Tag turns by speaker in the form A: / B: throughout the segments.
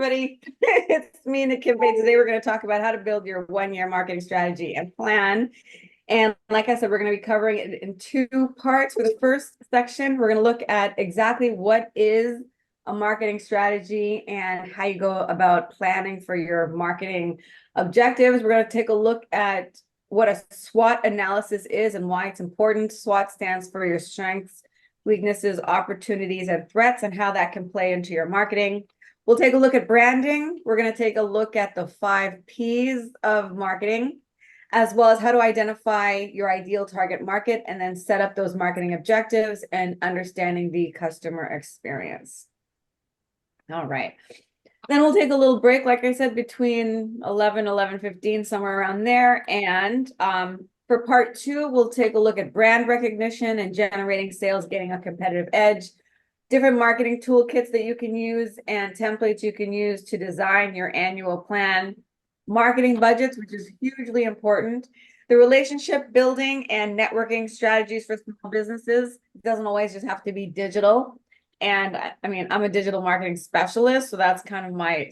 A: everybody. It's me, Nikimbe. Today we're going to talk about how to build your one-year marketing strategy and plan. And like I said, we're going to be covering it in two parts. For the first section, we're going to look at exactly what is a marketing strategy and how you go about planning for your marketing objectives. We're going to take a look at what a SWOT analysis is and why it's important. SWOT stands for your strengths, weaknesses, opportunities, and threats, and how that can play into your marketing. We'll take a look at branding. We're going to take a look at the 5 Ps of marketing, as well as how to identify your ideal target market and then set up those marketing objectives and understanding the customer experience. All right. Then we'll take a little break, like I said, between 11:15, somewhere around there. And for part 2, we'll take a look at brand recognition and generating sales, getting a competitive edge, different marketing toolkits that you can use and templates you can use to design your annual plan, marketing budgets, which is hugely important, the relationship building and networking strategies for small businesses. It doesn't always just have to be digital. And I mean, I'm a digital marketing specialist, so that's kind of my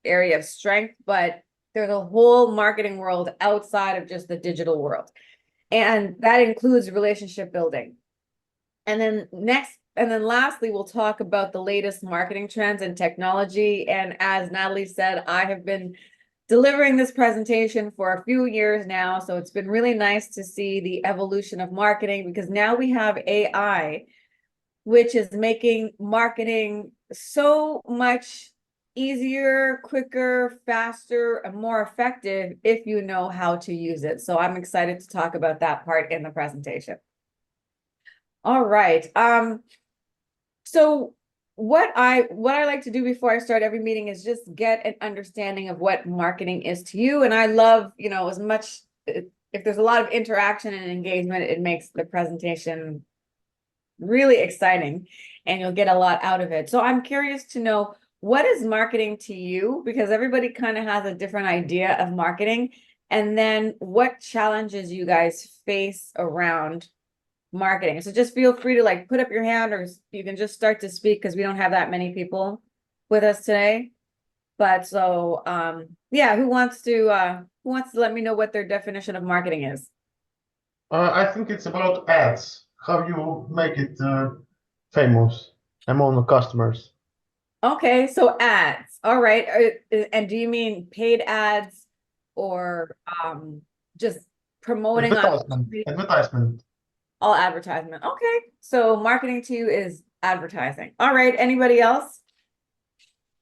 A: area of strength, but there's a whole marketing world outside of just the digital world. And that includes relationship building. And then lastly, we'll talk about the latest marketing trends and technology. And as Natalie said, I have been delivering this presentation for a few years now. So it's been really nice to see the evolution of marketing, because now we have AI, which is making marketing so much easier, quicker, faster, and more effective if you know how to use it. So I'm excited to talk about that part in the presentation. All right. So what I like to do before I start every meeting is just get an understanding of what marketing is to you. And I love, as much, if there's a lot of interaction and engagement, it makes the presentation really exciting and you'll get a lot out of it. So I'm curious to know, what is marketing to you? Because everybody kind of has a different idea of marketing. And then what challenges you guys face around marketing. So just feel free to put up your hand, or you can just start to speak, because we don't have that many people with us today. But so yeah, who wants to let me know what their definition of marketing is?
B: I think it's about ads. How you make it famous among the customers.
A: Okay, so ads. All right. And do you mean paid ads or just promoting on
B: Advertisement.
A: all advertisement? Okay, so marketing to you is advertising. All right, anybody else?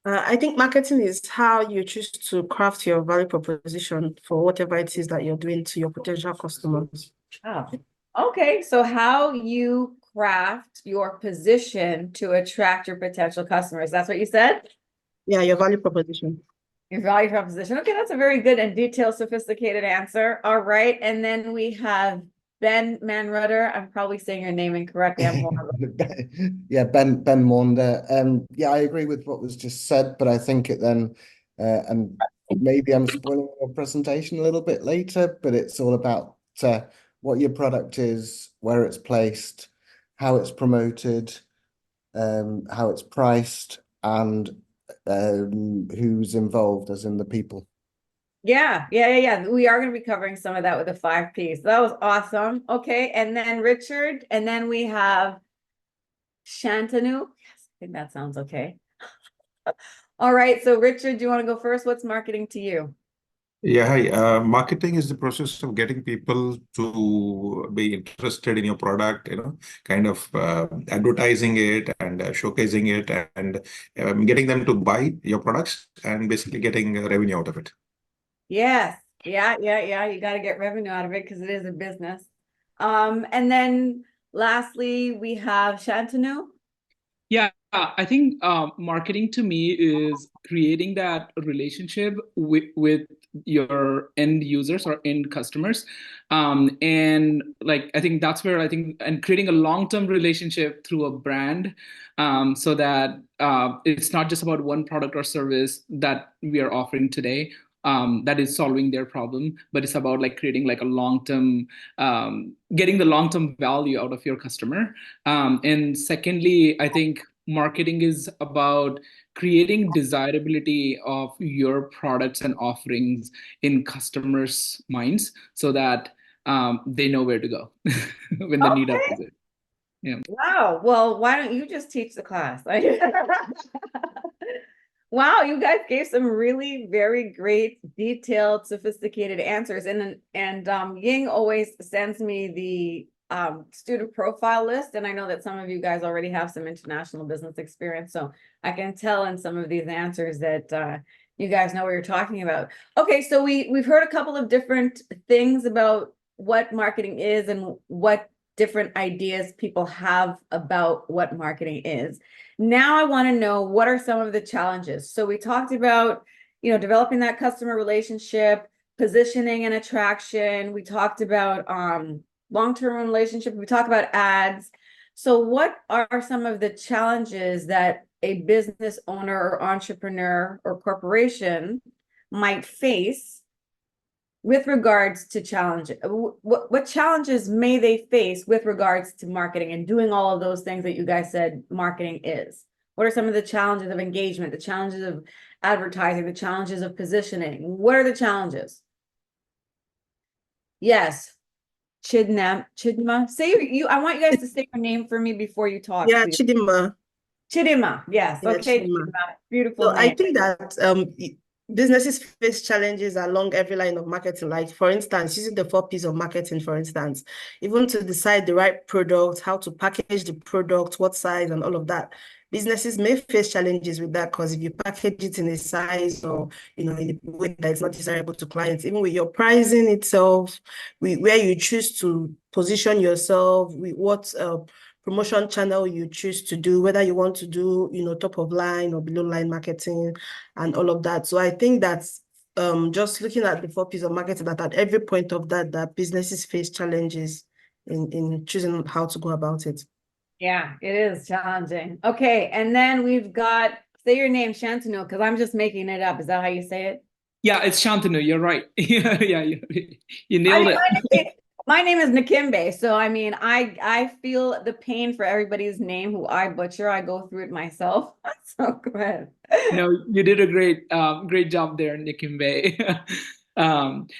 C: I think marketing is how you choose to craft your value proposition for whatever it is that you're doing to your potential customers.
A: Oh, okay. So how you craft your position to attract your potential customers. That's what you said?
C: Yeah, your value proposition.
A: Your value proposition. Okay, that's a very good and detailed, sophisticated answer. All right. And then we have Ben Manrutter. I'm probably saying your name incorrectly. I'm horrible.
D: Yeah, Ben Maunder. Yeah, I agree with what was just said, but I think it then, and maybe I'm spoiling your presentation a little bit later, but it's all about what your product is, where it's placed, how it's promoted, how it's priced, and who's involved, as in the people.
A: Yeah. We are going to be covering some of that with the 5 Ps. That was awesome. Okay. And then Richard, and then we have Shantanu. Yes, I think that sounds okay. All right. So Richard, do you want to go first? What's marketing to you?
E: Yeah, hi. Marketing is the process of getting people to be interested in your product, kind of advertising it and showcasing it, and getting them to buy your products and basically getting revenue out of it.
A: Yes. Yeah. You got to get revenue out of it because it is a business. And then lastly, we have Shantanu.
F: Yeah, I think marketing to me is creating that relationship with your end users or end customers. And I think that's where and creating a long-term relationship through a brand, so that it's not just about one product or service that we are offering today, that is solving their problem, but it's about creating a long-term, getting the long-term value out of your customer. And secondly, I think marketing is about creating desirability of your products and offerings in customers' minds so that they know where to go when the need
A: Okay.
F: arises. Yeah.
A: Wow. Well, why don't you just teach the class? Wow, you guys gave some really very great, detailed, sophisticated answers. And Ying always sends me the student profile list, and I know that some of you guys already have some international business experience, so I can tell in some of these answers that you guys know what you're talking about. Okay, so we've heard a couple of different things about what marketing is and what different ideas people have about what marketing is. Now I want to know, what are some of the challenges? So we talked about, developing that customer relationship, positioning and attraction. We talked about long-term relationship. We talked about ads. So what are some of the challenges that a business owner or entrepreneur or corporation might face with regards to challenges? What challenges may they face with regards to marketing and doing all of those things that you guys said marketing is? What are some of the challenges of engagement, the challenges of advertising, the challenges of positioning? What are the challenges? Yes. Chidma. I want you guys to say your name for me before you talk,
C: Yeah,
A: please.
C: Chidima.
A: Chidima. Yes.
C: Yeah,
A: Okay.
C: Chidima.
A: Chidima. Beautiful
C: So I
A: name.
C: think that businesses face challenges along every line of marketing. Like, for instance, using the 4 Ps of marketing, for instance, even to decide the right product, how to package the product, what size, and all of that. Businesses may face challenges with that, because if you package it in a size or in a way that is not desirable to clients, even with your pricing itself, where you choose to position yourself, with what promotion channel you choose to do, whether you want to do top of line or below line marketing and all of that. So I think that's just looking at the 4 Ps of marketing, that at every point of that businesses face challenges in choosing how to go about it.
A: Yeah, it is challenging. Okay, and then we've got, say your name, Shantanu, because I'm just making it up. Is that how you say it?
F: Yeah, it's Shantanu. You're right. Yeah, you
A: I
F: nailed
A: mean,
F: it.
A: my name is Nakimbe, so I mean, I feel the pain for everybody's name who I butcher. I go through it myself. So go ahead.
F: No, you did a great job there, Nikimbe.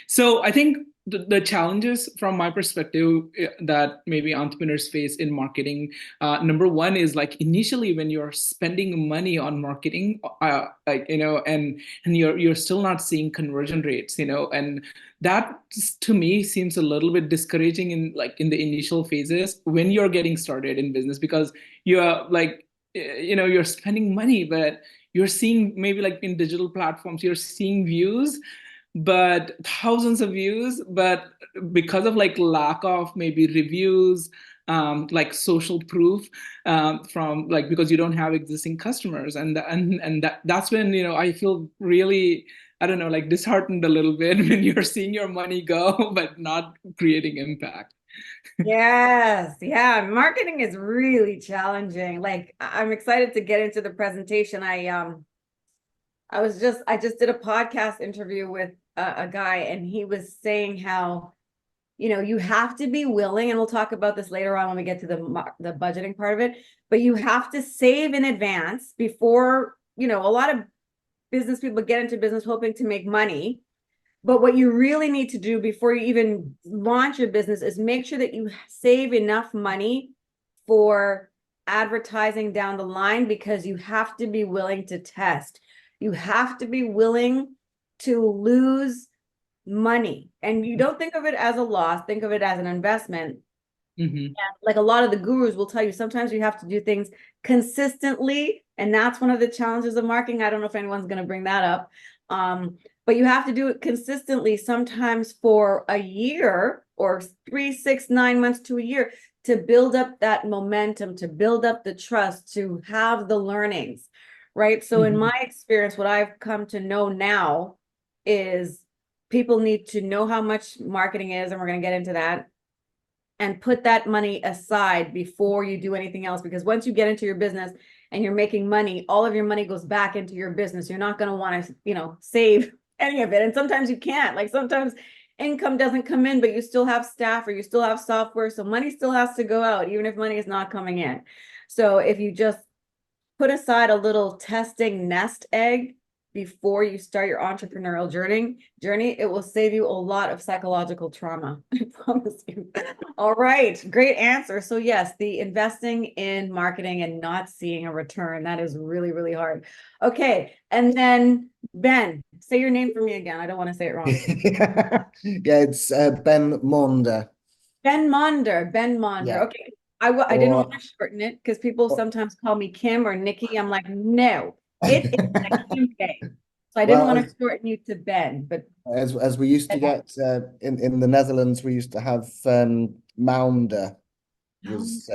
F: So I think the challenges from my perspective that maybe entrepreneurs face in marketing, number one is like initially when you're spending money on marketing, and you're still not seeing conversion rates, and that to me seems a little bit discouraging in the initial phases when you're getting started in business, because you're like, you're spending money, but you're seeing maybe like in digital platforms, you're seeing views, but thousands of views, but because of like lack of maybe reviews, like social proof, from like, because you don't have existing customers, and that's when I feel really, I don't know, like disheartened a little bit when you're seeing your money go but not creating impact.
A: Yes, yeah, marketing is really challenging. Like I'm excited to get into the presentation. I just did a podcast interview with a guy, and he was saying how, you have to be willing, and we'll talk about this later on when we get to the budgeting part of it, but you have to save in advance before, a lot of business people get into business hoping to make money. But what you really need to do before you even launch your business is make sure that you save enough money for advertising down the line, because you have to be willing to test. You have to be willing to lose money. And you don't think of it as a loss, think of it as an investment.
F: Mm-hmm.
A: Like a lot of the gurus will tell you, sometimes you have to do things consistently. And that's one of the challenges of marketing. I don't know if anyone's going to bring that up. But you have to do it consistently, sometimes for a year or 3, 6, 9 months to a year, to build up that momentum, to build up the trust, to have the learnings, right? So in my experience, what I've come to know now is people need to know how much marketing is, and we're going to get into that, and put that money aside before you do anything else. Because once you get into your business and you're making money, all of your money goes back into your business. You're not going to want to, save any of it. And sometimes you can't. Like sometimes income doesn't come in, but you still have staff or you still have software. So money still has to go out, even if money is not coming in. So if you just put aside a little testing nest egg before you start your entrepreneurial journey, it will save you a lot of psychological trauma. I promise you. All right, great answer. So yes, the investing in marketing and not seeing a return, that is really, really hard. Okay, and then Ben, say your name for me again. I don't want to say it wrong.
D: Yeah, it's Ben Monder.
A: Ben Monder.
D: Yeah.
A: Okay. I didn't
D: Or,
A: want to shorten it because people
D: or-
A: sometimes call me Kim or Nikki. I'm like, no, it is a Kim Bay. So I didn't
D: well,
A: want to shorten you to Ben, but
D: as we used to get in the Netherlands, we used to have Mounder was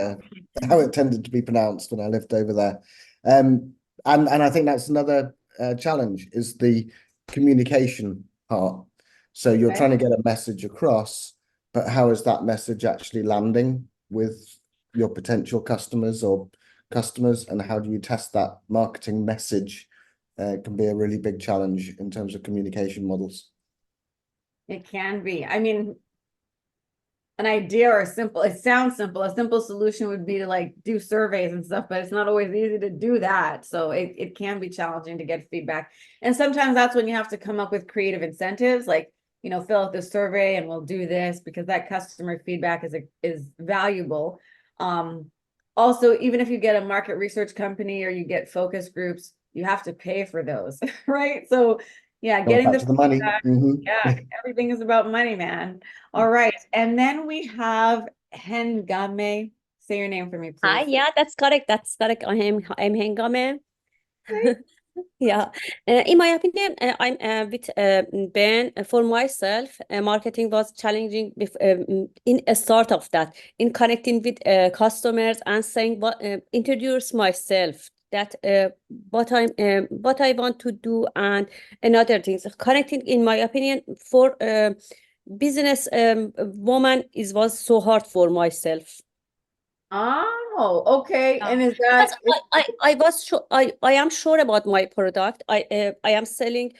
D: how it tended to be pronounced when I lived over there. And I think that's another challenge is the communication part. So you're
A: Okay.
D: trying to get a message across, but how is that message actually landing with your potential customers, and how do you test that marketing message? Can be a really big challenge in terms of communication models.
A: it can be. I mean, an idea or it sounds simple. A simple solution would be to like do surveys and stuff, but it's not always easy to do that. So it can be challenging to get feedback. And sometimes that's when you have to come up with creative incentives, like, fill out this survey and we'll do this because that customer feedback is valuable. Also, even if you get a market research company or you get focus groups, you have to pay for those, right? So yeah,
D: Going
A: getting
D: back to the money.
A: yeah, everything is about money, man. All right. And then we have Hengame. Say your name for me,
G: Hi,
A: please.
G: yeah, that's correct. That's correct. I'm Hengame. Yeah. In my opinion, I'm with Ben. For myself, marketing was challenging in a start of that, in connecting with customers and saying introduce myself, that what I want to do and another things. Connecting, in my opinion, for business woman was so hard for myself.
A: Oh, okay.
G: Yeah.
A: And is
G: Because
A: that
G: I was sure I am sure about my product. I am selling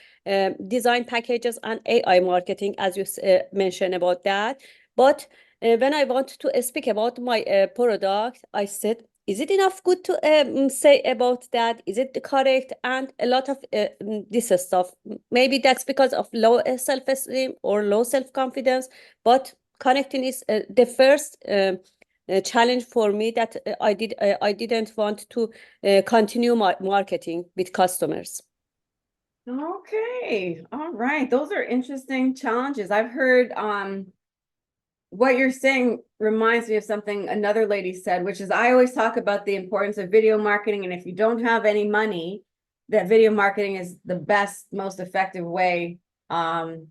G: design packages and AI marketing, as you mentioned about that. But when I want to speak about my product, I said, is it enough good to say about that? Is it correct? And a lot of this stuff. Maybe that's because of low self-esteem or low self-confidence. But connecting is the first challenge for me, that I didn't want to continue my marketing with customers.
A: okay? All right. Those are interesting challenges. I've heard what you're saying reminds me of something another lady said, which is I always talk about the importance of video marketing. And if you don't have any money, that video marketing is the best, most effective way to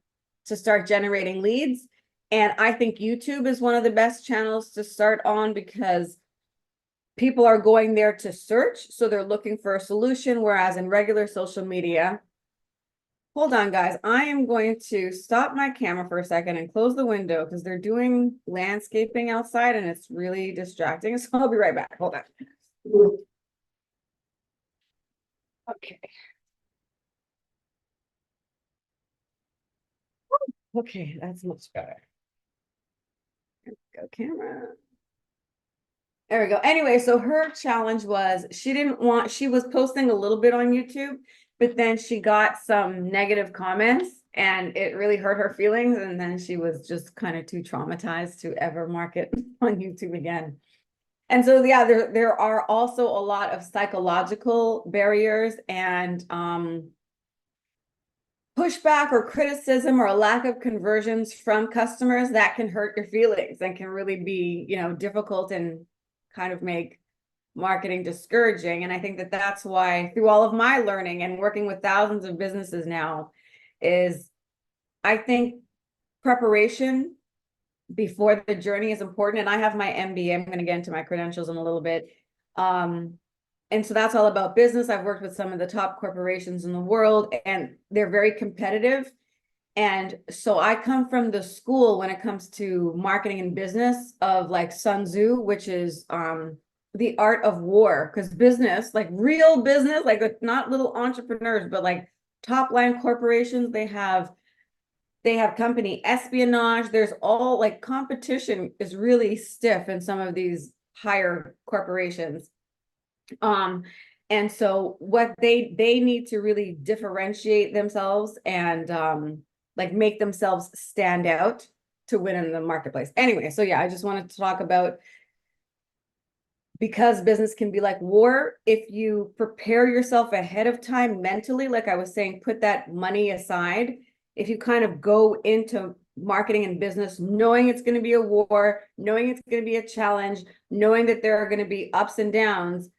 A: start generating leads. And I think YouTube is one of the best channels to start on because people are going there to search. So they're looking for a solution. Whereas in regular social media, hold on, guys. I am going to stop my camera for a second and close the window because they're doing landscaping outside and it's really distracting. So I'll be right back. Hold on. Okay. Okay, that's much better. There we go, camera. There we go. Anyway, so her challenge was she was posting a little bit on YouTube, but then she got some negative comments and it really hurt her feelings. And then she was just kind of too traumatized to ever market on YouTube again. And so, yeah, there are also a lot of psychological barriers and pushback or criticism or a lack of conversions from customers that can hurt your feelings and can really be, difficult and kind of make marketing discouraging. And I think that that's why through all of my learning and working with thousands of businesses now is I think preparation before the journey is important. And I have my MBA. I'm going to get into my credentials in a little bit. And so that's all about business. I've worked with some of the top corporations in the world and they're very competitive. And so I come from the school when it comes to marketing and business of like Sun Tzu, which is the art of war. Because business, like real business, like not little entrepreneurs, but like top line corporations, they have company espionage. There's all like competition is really stiff in some of these higher corporations. And so what they need to really differentiate themselves and like make themselves stand out to win in the marketplace. Anyway, so yeah, I just wanted to talk about, because business can be like war, if you prepare yourself ahead of time mentally, like I was saying, put that money aside. If you kind of go into marketing and business knowing it's going to be a war, knowing it's going to be a challenge, knowing that there are going to be ups and downs,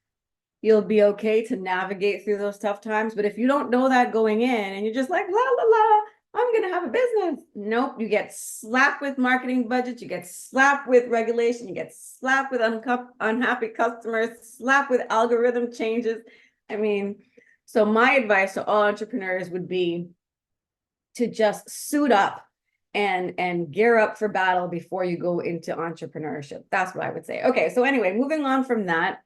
A: you'll be okay to navigate through those tough times. But if you don't know that going in and you're just like, la, la, la, I'm going to have a business. Nope. You get slapped with marketing budgets. You get slapped with regulation. You get slapped with unhappy customers, slapped with algorithm changes. I mean, so my advice to all entrepreneurs would be to just suit up and gear up for battle before you go into entrepreneurship. That's what I would say. Okay. So anyway, moving on from that,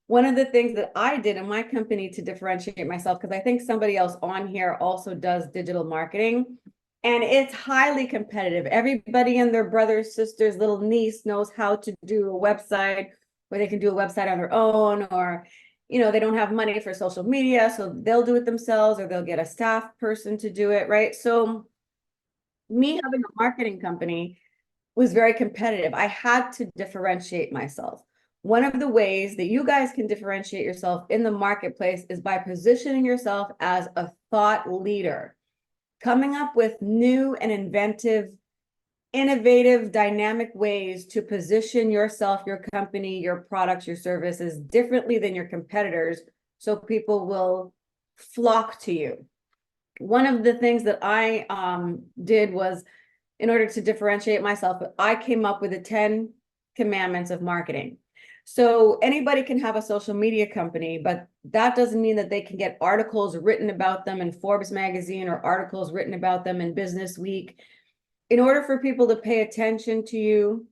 A: one of the things that I did in my company to differentiate myself, because I think somebody else on here also does digital marketing, and it's highly competitive. Everybody and their brother, sister's little niece knows how to do a website, or they can do a website on their own, or, you know, they don't have money for social media, so they'll do it themselves, or they'll get a staff person to do it, right? So me having a marketing company was very competitive. I had to differentiate myself. One of the ways that you guys can differentiate yourself in the marketplace is by positioning yourself as a thought leader, coming up with new and innovative, dynamic ways to position yourself, your company, your products, your services differently than your competitors, so people will flock to you. One of the things that I did was, in order to differentiate myself, I came up with the 10 commandments of marketing. So anybody can have a social media company, but that doesn't mean that they can get articles written about them in Forbes magazine or articles written about them in Business Week. In order for people to pay attention to you,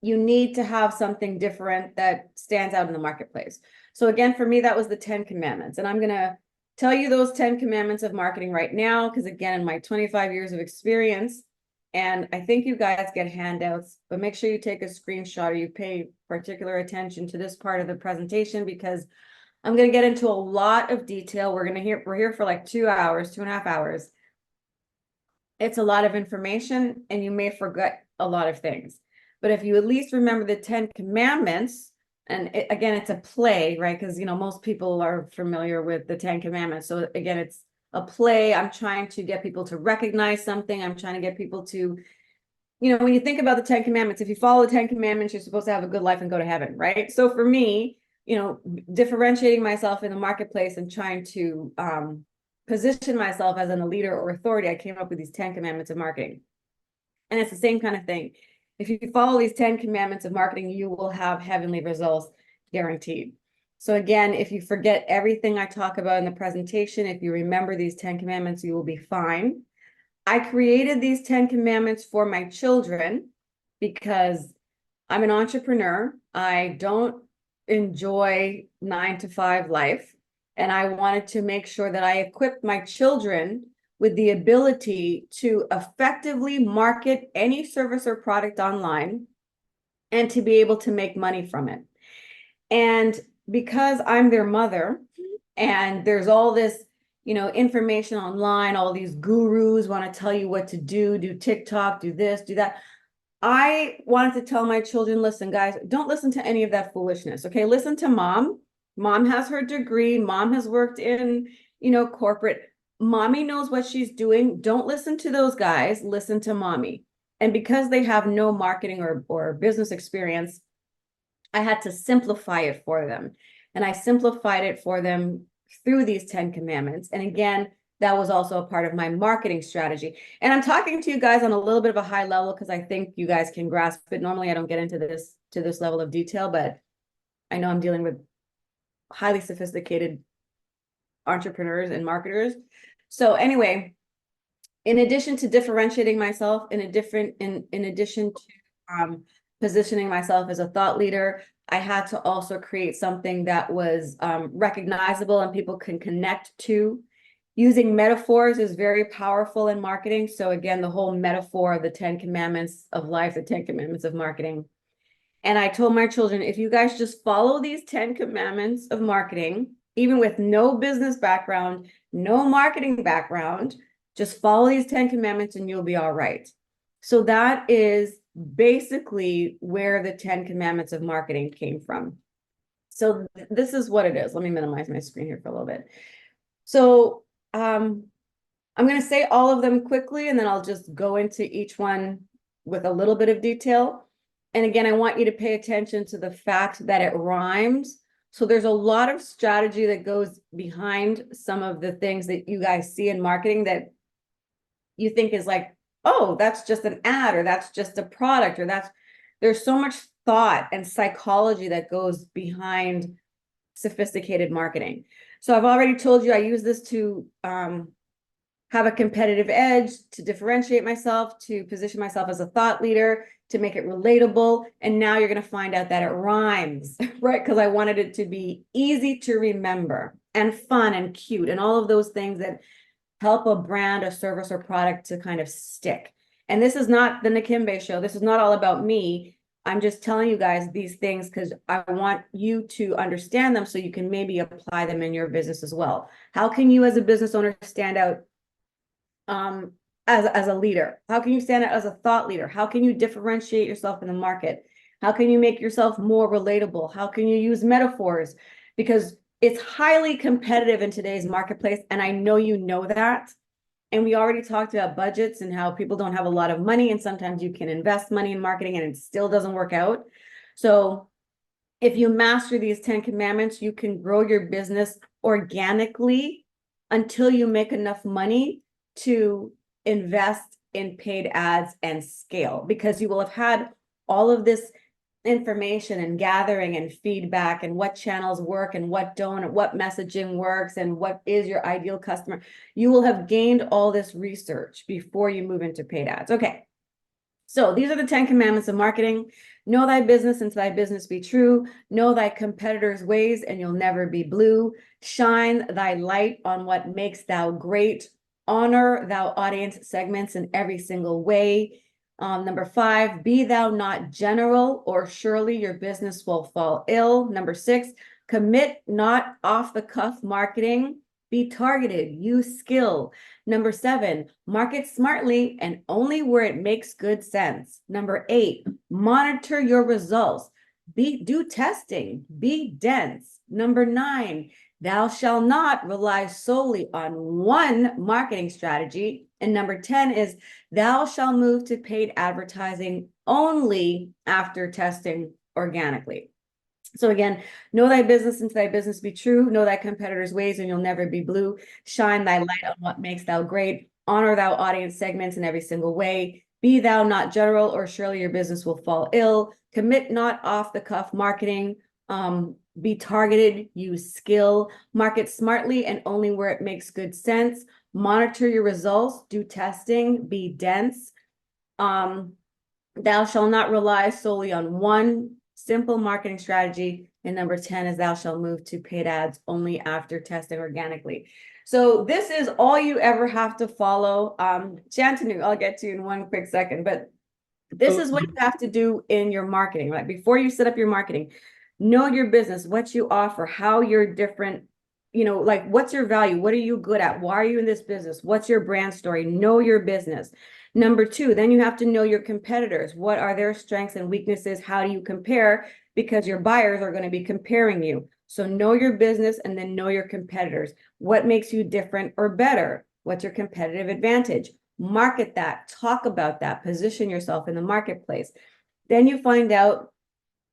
A: you need to have something different that stands out in the marketplace. So again, for me, that was the 10 commandments. And I'm going to tell you those 10 commandments of marketing right now, because again, in my 25 years of experience, and I think you guys get handouts, but make sure you take a screenshot or you pay particular attention to this part of the presentation, because I'm going to get into a lot of detail. We're here for like 2 hours, 2.5 hours. It's a lot of information and you may forget a lot of things. But if you at least remember the 10 commandments, and again, it's a play, right? Because, you know, most people are familiar with the 10 commandments. So again, it's a play. I'm trying to get people to recognize something. I'm trying to get people to, you know, when you think about the 10 commandments, if you follow the 10 commandments, you're supposed to have a good life and go to heaven, right? So for me, you know, differentiating myself in the marketplace and trying to position myself as a leader or authority, I came up with these 10 commandments of marketing. And it's the same kind of thing. If you follow these 10 commandments of marketing, you will have heavenly results guaranteed. So again, if you forget everything I talk about in the presentation, if you remember these 10 commandments, you will be fine. I created these 10 commandments for my children because I'm an entrepreneur. I don't enjoy 9-to-5 life. And I wanted to make sure that I equipped my children with the ability to effectively market any service or product online and to be able to make money from it. And because I'm their mother and there's all this, you know, information online, all these gurus want to tell you what to do TikTok, do this, do that. I wanted to tell my children, listen, guys, don't listen to any of that foolishness. Okay. Listen to mom. Mom has her degree. Mom has worked in, you know, corporate. Mommy knows what she's doing. Don't listen to those guys. Listen to mommy. And because they have no marketing or business experience, I had to simplify it for them. And I simplified it for them through these 10 commandments. And again, that was also a part of my marketing strategy. And I'm talking to you guys on a little bit of a high level because I think you guys can grasp it. Normally, I don't get into this to this level of detail, but I know I'm dealing with highly sophisticated entrepreneurs and marketers. So anyway, in addition to differentiating myself, in addition to positioning myself as a thought leader, I had to also create something that was recognizable and people can connect to. Using metaphors is very powerful in marketing. So again, the whole metaphor of the 10 commandments of life, the 10 commandments of marketing. And I told my children, if you guys just follow these 10 commandments of marketing, even with no business background, no marketing background, just follow these 10 commandments and you'll be all right. So that is basically where the 10 commandments of marketing came from. So this is what it is. Let me minimize my screen here for a little bit. So I'm going to say all of them quickly, and then I'll just go into each one with a little bit of detail. And again, I want you to pay attention to the fact that it rhymes. So there's a lot of strategy that goes behind some of the things that you guys see in marketing that you think is like, oh, that's just an ad, or that's just a product, or there's so much thought and psychology that goes behind sophisticated marketing. So I've already told you I use this to have a competitive edge, to differentiate myself, to position myself as a thought leader, to make it relatable. And now you're going to find out that it rhymes, right? Because I wanted it to be easy to remember and fun and cute and all of those things that help a brand, a service, or product to kind of stick. And this is not the Nakimbe show. This is not all about me. I'm just telling you guys these things because I want you to understand them so you can maybe apply them in your business as well. How can you as a business owner stand out as a leader? How can you stand out as a thought leader? How can you differentiate yourself in the market? How can you make yourself more relatable? How can you use metaphors? Because it's highly competitive in today's marketplace, and I know you know that. And we already talked about budgets and how people don't have a lot of money, and sometimes you can invest money in marketing and it still doesn't work out. So if you master these 10 commandments, you can grow your business organically until you make enough money to invest in paid ads and scale, because you will have had all of this information and gathering and feedback and what channels work and what don't, and what messaging works and what is your ideal customer. You will have gained all this research before you move into paid ads. Okay. So these are the 10 commandments of marketing. Know thy business and thy business be true. Know thy competitors' ways and you'll never be blue. Shine thy light on what makes thou great. Honor thou audience segments in every single way. Number 5, be thou not general, or surely your business will fall ill. Number 6, commit not off the cuff marketing. Be targeted, use skill. Number 7, market smartly and only where it makes good sense. Number 8, monitor your results. Do testing, be dense. Number 9, thou shalt not rely solely on one marketing strategy. And number 10 is thou shalt move to paid advertising only after testing organically. So again, know thy business and thy business be true. Know thy competitors' ways and you'll never be blue. Shine thy light on what makes thou great. Honor thou audience segments in every single way. Be thou not general, or surely your business will fall ill. Commit not off the cuff marketing. Be targeted, use skill, market smartly and only where it makes good sense. Monitor your results, do testing, be dense. Thou shalt not rely solely on one simple marketing strategy. And number 10 is thou shalt move to paid ads only after testing organically. So this is all you ever have to follow. Shantanu, I'll get to you in one quick second, but this is what you have to do in your marketing, right? Before you set up your marketing, know your business, what you offer, how you're different, like what's your value? What are you good at? Why are you in this business? What's your brand story? Know your business. Number 2, then you have to know your competitors. What are their strengths and weaknesses? How do you compare? Because your buyers are going to be comparing you. So know your business and then know your competitors. What makes you different or better? What's your competitive advantage? Market that, talk about that, position yourself in the marketplace. Then you find out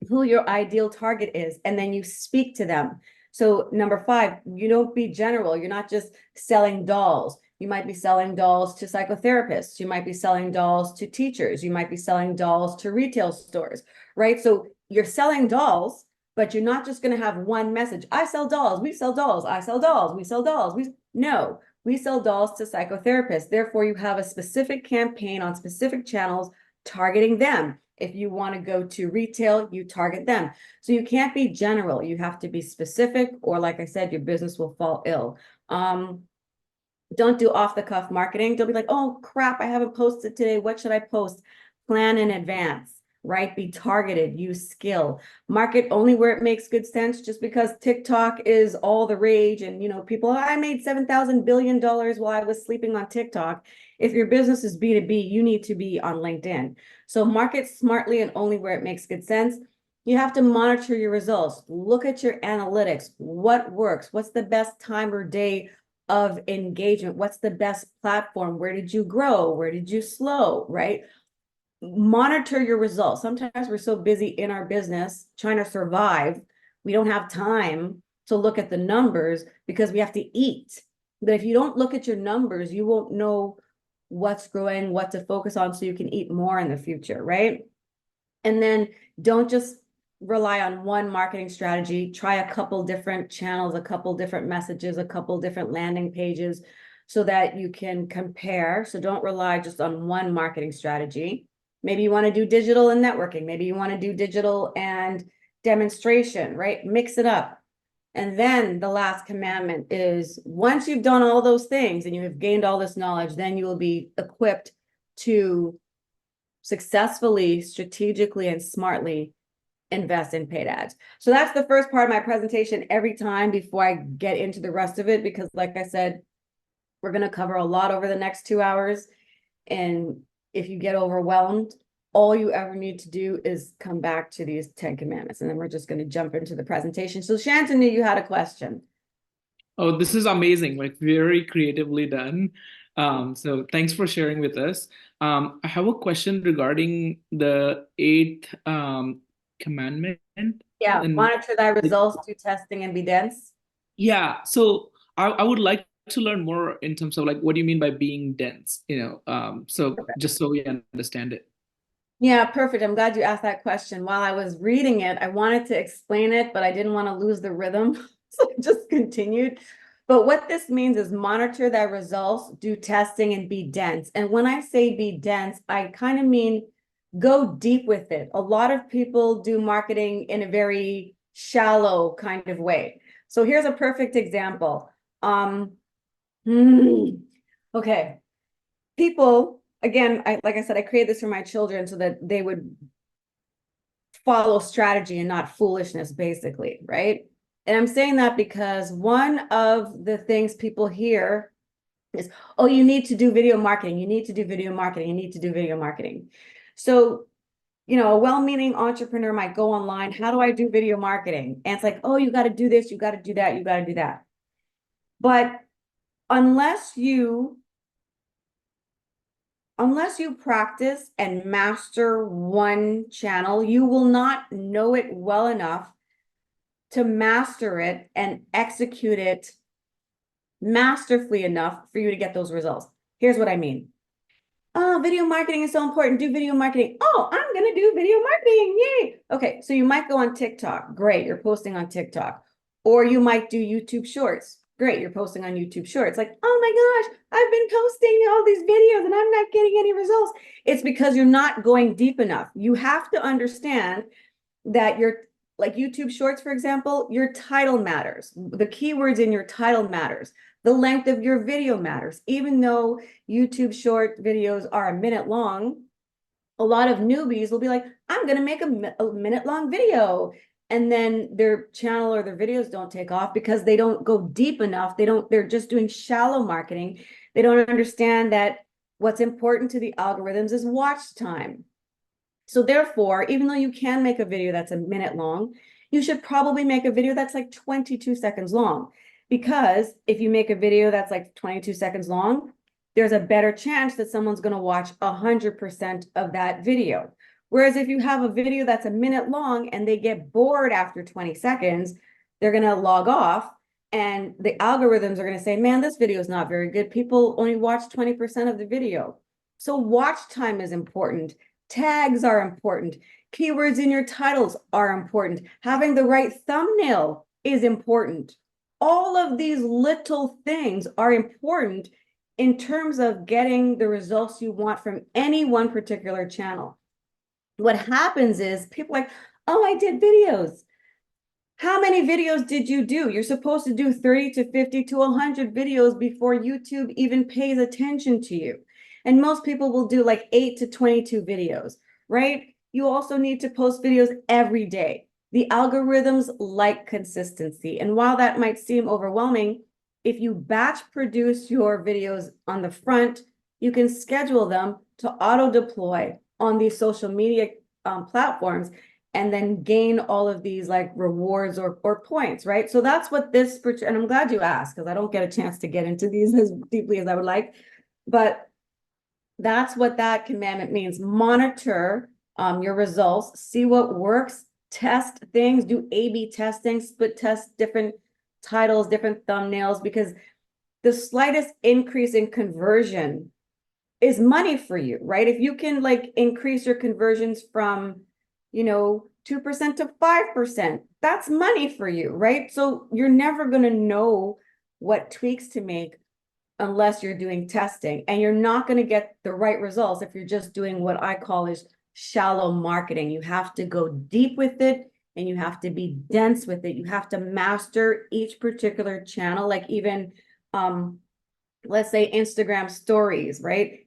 A: who your ideal target is, and then you speak to them. So number 5, you don't be general. You're not just selling dolls. You might be selling dolls to psychotherapists. You might be selling dolls to teachers. You might be selling dolls to retail stores, right? So you're selling dolls, but you're not just going to have one message. I sell dolls. We sell dolls. I sell dolls. We sell dolls. No, we sell dolls to psychotherapists. Therefore, you have a specific campaign on specific channels targeting them. If you want to go to retail, you target them. So you can't be general. You have to be specific, or like I said, your business will fall ill. Don't do off-the-cuff marketing. Don't be like, oh, crap, I haven't posted today. What should I post? Plan in advance. right? Be targeted, use skill, market only where it makes good sense. Just because TikTok is all the rage and, you know, people, I made $7,000 billion while I was sleeping on TikTok. If your business is B2B, you need to be on LinkedIn. So market smartly and only where it makes good sense. You have to monitor your results. Look at your analytics. What works? What's the best time or day of engagement? What's the best platform? Where did you grow? Where did you slow, right? Monitor your results. Sometimes we're so busy in our business trying to survive, we don't have time to look at the numbers because we have to eat. But if you don't look at your numbers, you won't know what's growing, what to focus on so you can eat more in the future, right? And then don't just rely on one marketing strategy. Try a couple different channels, a couple different messages, a couple different landing pages so that you can compare. So don't rely just on one marketing strategy. Maybe you want to do digital and networking. Maybe you want to do digital and demonstration, right? Mix it up. And then the last commandment is once you've done all those things and you have gained all this knowledge, then you will be equipped to successfully, strategically, and smartly invest in paid ads. So that's the first part of my presentation every time before I get into the rest of it, because like I said, we're going to cover a lot over the next 2 hours. And if you get overwhelmed, all you ever need to do is come back to these 10 commandments. And then we're just going to jump into the presentation. So Shanton knew you had a question.
F: Oh, this is amazing, like very creatively done. So thanks for sharing with us. I have a question regarding the eighth commandment.
A: Yeah,
F: And
A: monitor thy results, do testing, and be dense.
F: yeah, so I would like to learn more in terms of like what do you mean by being dense, so just so we understand it.
A: Yeah, perfect. I'm glad you asked that question. While I was reading it, I wanted to explain it, but I didn't want to lose the rhythm. So I just continued. But what this means is monitor thy results, do testing, and be dense. And when I say be dense, I kind of mean go deep with it. A lot of people do marketing in a very shallow kind of way. So here's a perfect example. Okay. People, again, like I said, I created this for my children so that they would follow strategy and not foolishness, basically, right? And I'm saying that because one of the things people hear is, oh, you need to do video marketing. You need to do video marketing. You need to do video marketing. So, you know, a well-meaning entrepreneur might go online. How do I do video marketing? And it's like, oh, you got to do this. You got to do that. You got to do that. But unless you practice and master one channel, you will not know it well enough to master it and execute it masterfully enough for you to get those results. Here's what I mean. Oh, video marketing is so important. Do video marketing. Oh, I'm going to do video marketing. Yay. Okay, so you might go on TikTok. Great, you're posting on TikTok. Or you might do YouTube Shorts. Great, you're posting on YouTube Shorts. Like, oh my gosh, I've been posting all these videos and I'm not getting any results. It's because you're not going deep enough. You have to understand that like YouTube Shorts, for example, your title matters. The keywords in your title matters. The length of your video matters. Even though YouTube short videos are a minute long, a lot of newbies will be like, I'm going to make a minute long video. And then their channel or their videos don't take off because they don't go deep enough. They're just doing shallow marketing. They don't understand that what's important to the algorithms is watch time. So therefore, even though you can make a video that's a minute long, you should probably make a video that's like 22 seconds long. Because if you make a video that's like 22 seconds long, there's a better chance that someone's going to watch 100% of that video. Whereas if you have a video that's a minute long and they get bored after 20 seconds, they're going to log off and the algorithms are going to say, man, this video is not very good. People only watch 20% of the video. So watch time is important. Tags are important. Keywords in your titles are important. Having the right thumbnail is important. All of these little things are important in terms of getting the results you want from any one particular channel. What happens is people are like, oh, I did videos. How many videos did you do? You're supposed to do 30 to 50 to 100 videos before YouTube even pays attention to you. And most people will do like 8 to 22 videos, right? you also need to post videos every day. The algorithms like consistency. And while that might seem overwhelming, if you batch produce your videos on the front, you can schedule them to auto deploy on these social media platforms and then gain all of these like rewards or points, right? So that's what this, and I'm glad you asked because I don't get a chance to get into these as deeply as I would like, but that's what that commandment means. Monitor your results, see what works, test things, do A/B testing, split test different titles, different thumbnails, because the slightest increase in conversion is money for you, right? If you can like increase your conversions from, 2% to 5%, that's money for you, right? So you're never going to know what tweaks to make unless you're doing testing, and you're not going to get the right results if you're just doing what I call is shallow marketing. You have to go deep with it and you have to be dense with it. You have to master each particular channel, like even let's say Instagram stories, right?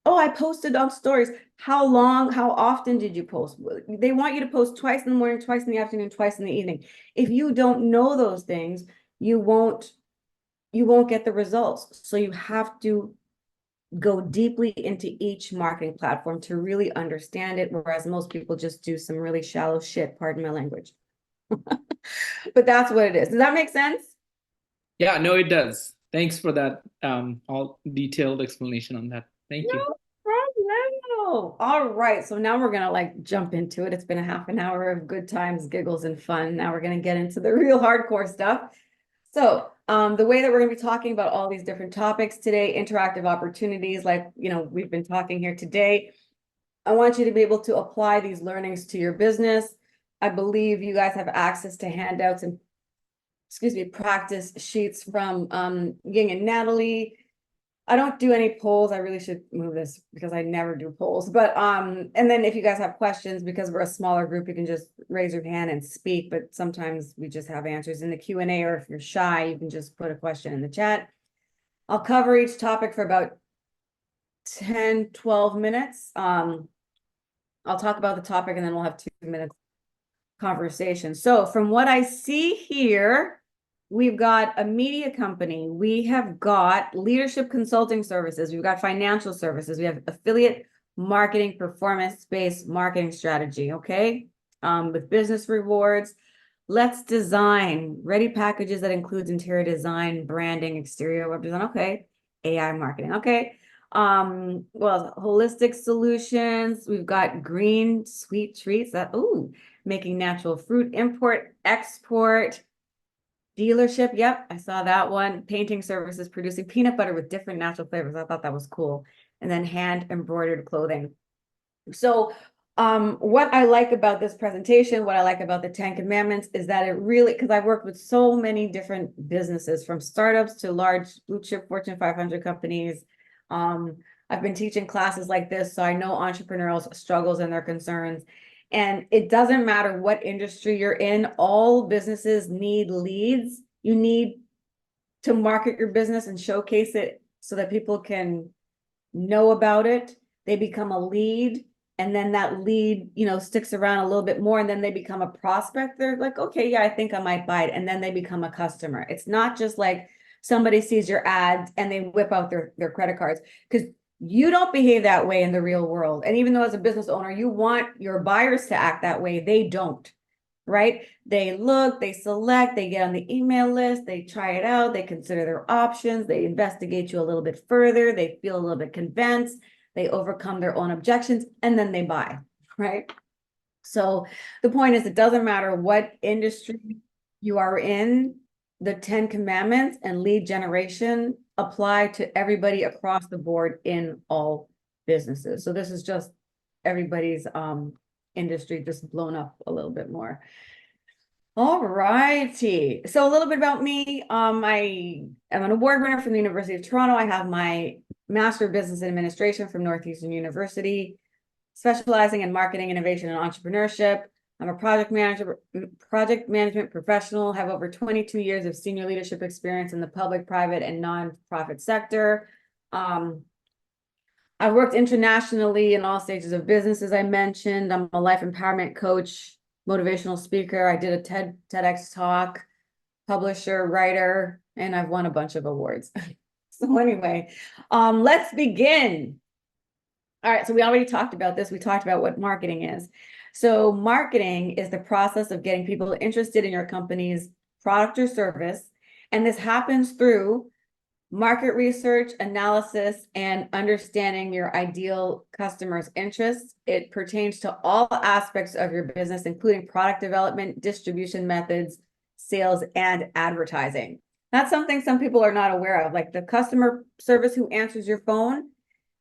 A: Oh, I posted on stories. How long, how often did you post? They want you to post twice in the morning, twice in the afternoon, twice in the evening. If you don't know those things, you won't get the results. So you have to go deeply into each marketing platform to really understand it, whereas most people just do some really shallow shit, pardon my language. But that's what it is. Does that make sense?
F: Yeah, no, it does. Thanks for that all detailed explanation on that. Thank you.
A: No problem. All right. So now we're gonna like jump into it. It's been a half an hour of good times, giggles, and fun. Now we're gonna get into the real hardcore stuff. So the way that we're going to be talking about all these different topics today, interactive opportunities, like, we've been talking here today, I want you to be able to apply these learnings to your business. I believe you guys have access to handouts and, practice sheets from Ying and Natalie. I don't do any polls. I really should move this because I never do polls. But and then if you guys have questions, because we're a smaller group, you can just raise your hand and speak. But sometimes we just have answers in the Q&A, or if you're shy, you can just put a question in the chat. I'll cover each topic for about 10, 12 minutes. I'll talk about the topic and then we'll have 2 minutes conversation. So from what I see here, we've got a media company, we have got leadership consulting services, we've got financial services, we have affiliate marketing, performance-based marketing strategy, okay? With business rewards. Let's design ready packages that includes interior design, branding, exterior web design, okay? AI marketing, okay? Well, holistic solutions, we've got green sweet treats that, making natural fruit, import, export, dealership, yep, I saw that one. Painting services, producing peanut butter with different natural flavors. I thought that was cool. And then hand embroidered clothing. So what I like about this presentation, what I like about the 10 Commandments is that it really, because I've worked with so many different businesses, from startups to large blue chip Fortune 500 companies. I've been teaching classes like this, so I know entrepreneurial struggles and their concerns. And it doesn't matter what industry you're in, all businesses need leads. You need to market your business and showcase it so that people can know about it. They become a lead, and then that lead, sticks around a little bit more, and then they become a prospect. They're like, okay, yeah, I think I might buy it. And then they become a customer. It's not just like somebody sees your ad and they whip out their credit cards, because you don't behave that way in the real world. And even though as a business owner, you want your buyers to act that way, they don't, right? They look, they select, they get on the email list, they try it out, they consider their options, they investigate you a little bit further, they feel a little bit convinced, they overcome their own objections, and then they buy, right? So the point is, it doesn't matter what industry you are in, the 10 Commandments and lead generation apply to everybody across the board in all businesses. So this is just everybody's industry just blown up a little bit more. All righty. So a little bit about me. I am an award winner from the University of Toronto. I have my Master of Business Administration from Northeastern University, specializing in marketing, innovation, and entrepreneurship. I'm a project management professional, have over 22 years of senior leadership experience in the public, private, and nonprofit sector. I've worked internationally in all stages of business, as I mentioned. I'm a life empowerment coach, motivational speaker. I did a TEDx talk, publisher, writer, and I've won a bunch of awards. So anyway, let's begin. All right, so we already talked about this. We talked about what marketing is. So marketing is the process of getting people interested in your company's product or service. And this happens through market research, analysis, and understanding your ideal customer's interests. It pertains to all aspects of your business, including product development, distribution methods, sales, and advertising. That's something some people are not aware of. Like the customer service who answers your phone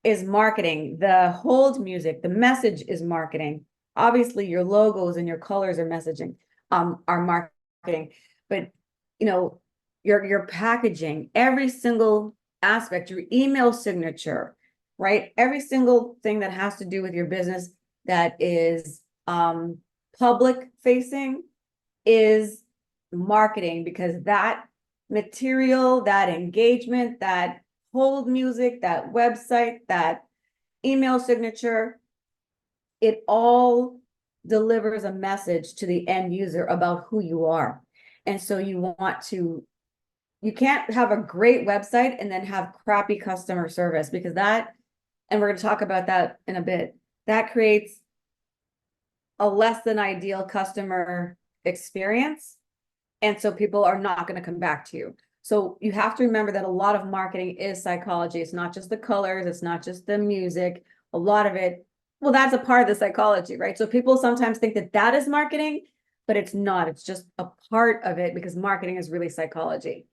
A: is marketing. The hold music, the message is marketing. Obviously, your logos and your colors are messaging, are marketing. But your packaging, every single aspect, your email signature, right? Every single thing that has to do with your business that is public facing is marketing, because that material, that engagement, that hold music, that website, that email signature, it all delivers a message to the end user about who you are. And so you can't have a great website and then have crappy customer service, because that, and we're going to talk about that in a bit, that creates a less than ideal customer experience. And so people are not going to come back to you. So you have to remember that a lot of marketing is psychology. It's not just the colors. It's not just the music. A lot of it, well, that's a part of the psychology, right? So people sometimes think that that is marketing, but it's not. It's just a part of it, because marketing is really psychology.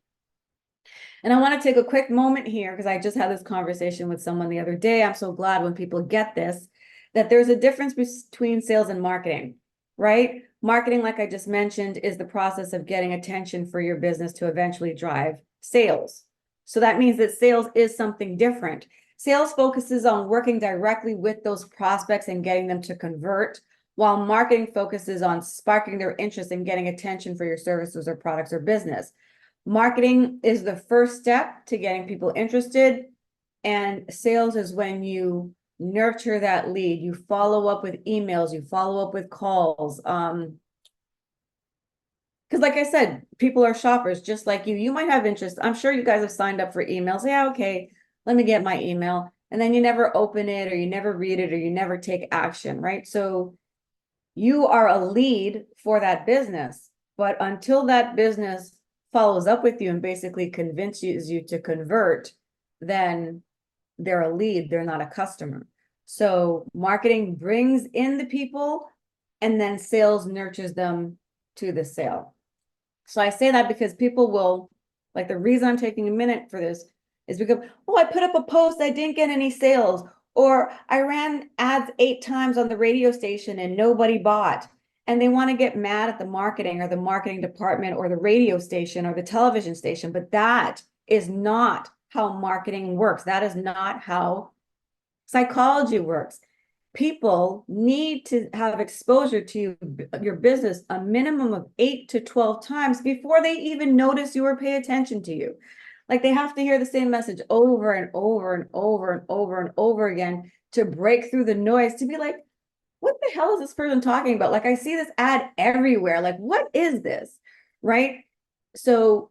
A: And I want to take a quick moment here, because I just had this conversation with someone the other day. I'm so glad when people get this, that there's a difference between sales and marketing, right? Marketing, like I just mentioned, is the process of getting attention for your business to eventually drive sales. So that means that sales is something different. Sales focuses on working directly with those prospects and getting them to convert, while marketing focuses on sparking their interest in getting attention for your services or products or business. Marketing is the first step to getting people interested, and sales is when you nurture that lead. You follow up with emails, you follow up with calls. Because like I said, people are shoppers just like you. You might have interest. I'm sure you guys have signed up for emails. Yeah, okay, let me get my email. And then you never open it, or you never read it, or you never take action, right? So you are a lead for that business, but until that business follows up with you and basically convinces you to convert, then they're a lead, they're not a customer. So marketing brings in the people, and then sales nurtures them to the sale. So I say that because people will, like, the reason I'm taking a minute for this is because, oh, I put up a post, I didn't get any sales, or I ran ads 8 times on the radio station and nobody bought. And they want to get mad at the marketing or the marketing department or the radio station or the television station. But that is not how marketing works. That is not how psychology works. People need to have exposure to your business a minimum of 8 to 12 times before they even notice you or pay attention to you. Like, they have to hear the same message over and over and over and over and over again to break through the noise, to be like, what the hell is this person talking about? Like, I see this ad everywhere. Like, what is this? Right? So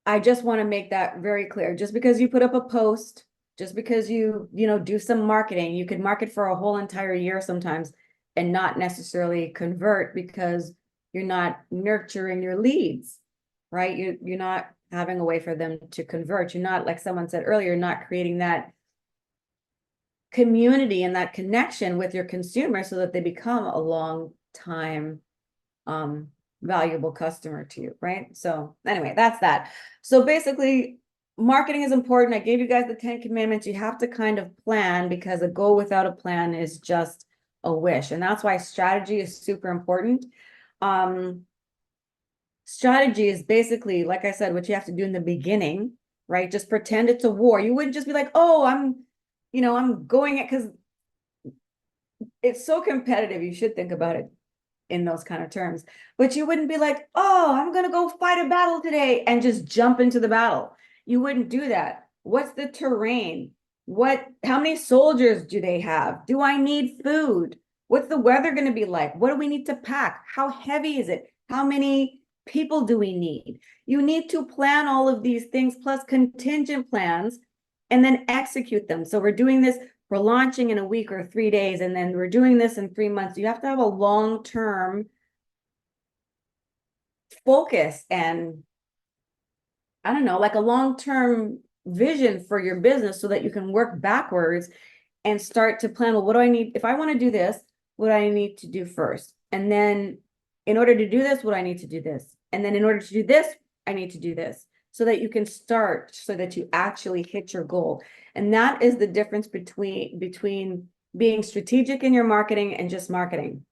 A: I just want to make that very clear. Just because you put up a post, just because you do some marketing, you could market for a whole entire year sometimes and not necessarily convert, because you're not nurturing your leads, right? You're not having a way for them to convert. You're not, like someone said earlier, you're not creating that community and that connection with your consumer so that they become a long time valuable customer to you, right? So anyway, that's that. So basically, marketing is important. I gave you guys the 10 commandments. You have to kind of plan, because a goal without a plan is just a wish. And that's why strategy is super important. Strategy is basically, like I said, what you have to do in the beginning, right? Just pretend it's a war. You wouldn't just be like, oh, I'm going it, because it's so competitive. You should think about it in those kind of terms, but you wouldn't be like, oh, I'm going to go fight a battle today and just jump into the battle. You wouldn't do that. What's the terrain? How many soldiers do they have? Do I need food? What's the weather going to be like? What do we need to pack? How heavy is it? How many people do we need? You need to plan all of these things plus contingent plans and then execute them. So we're doing this, we're launching in a week or 3 days, and then we're doing this in 3 months. You have to have a long-term focus and I don't know, like a long-term vision for your business so that you can work backwards and start to plan, well, what do I need? If I want to do this, what do I need to do first? And then in order to do this, what do I need to do this? And then in order to do this, I need to do this so that you can start so that you actually hit your goal. And that is the difference between being strategic in your marketing and just marketing.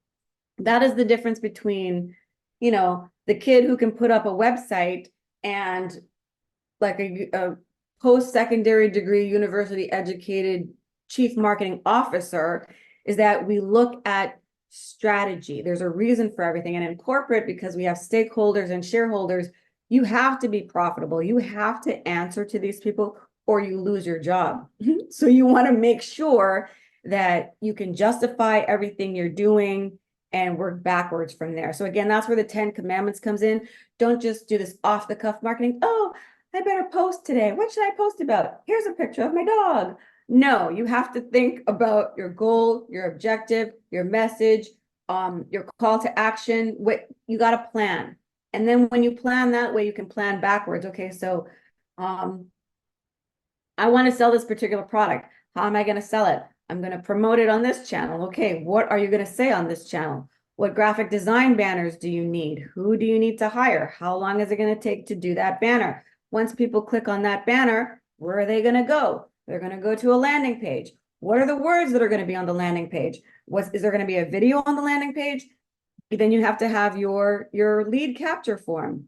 A: That is the difference between, you know, the kid who can put up a website and like a post-secondary degree, university educated chief marketing officer, is that we look at strategy. There's a reason for everything. And in corporate, because we have stakeholders and shareholders, you have to be profitable. You have to answer to these people or you lose your job. So you want to make sure that you can justify everything you're doing and work backwards from there. So again, that's where the 10 commandments comes in. Don't just do this off the cuff marketing. Oh, I better post today. What should I post about? Here's a picture of my dog. No, you have to think about your goal, your objective, your message, your call to action. What you got to plan. And then when you plan that way, you can plan backwards. Okay, so I want to sell this particular product. How am I going to sell it? I'm going to promote it on this channel. Okay, what are you going to say on this channel? What graphic design banners do you need? Who do you need to hire? How long is it going to take to do that banner? Once people click on that banner, where are they going to go? They're going to go to a landing page. What are the words that are going to be on the landing page? Is there going to be a video on the landing page? Then you have to have your lead capture form.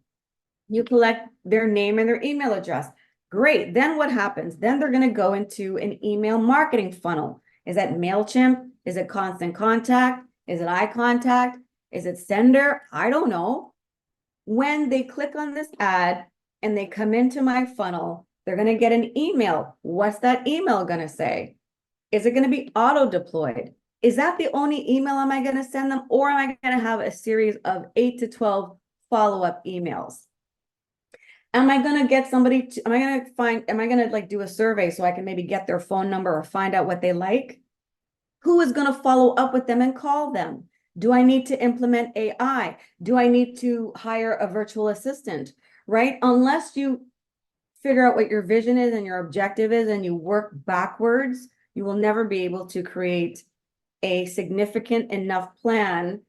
A: You collect their name and their email address. Great. Then what happens? Then they're going to go into an email marketing funnel. Is that MailChimp? Is it Constant Contact? Is it iContact? Is it Sender? I don't know. When they click on this ad and they come into my funnel, they're going to get an email. What's that email going to say? Is it going to be auto deployed? Is that the only email am I going to send them? Or am I going to have a series of 8 to 12 follow-up emails? Am I going to get somebody am I going to like do a survey so I can maybe get their phone number or find out what they like? Who is going to follow up with them and call them? Do I need to implement AI? Do I need to hire a virtual assistant? Right? Unless you figure out what your vision is and your objective is and you work backwards, you will never be able to create a significant enough plan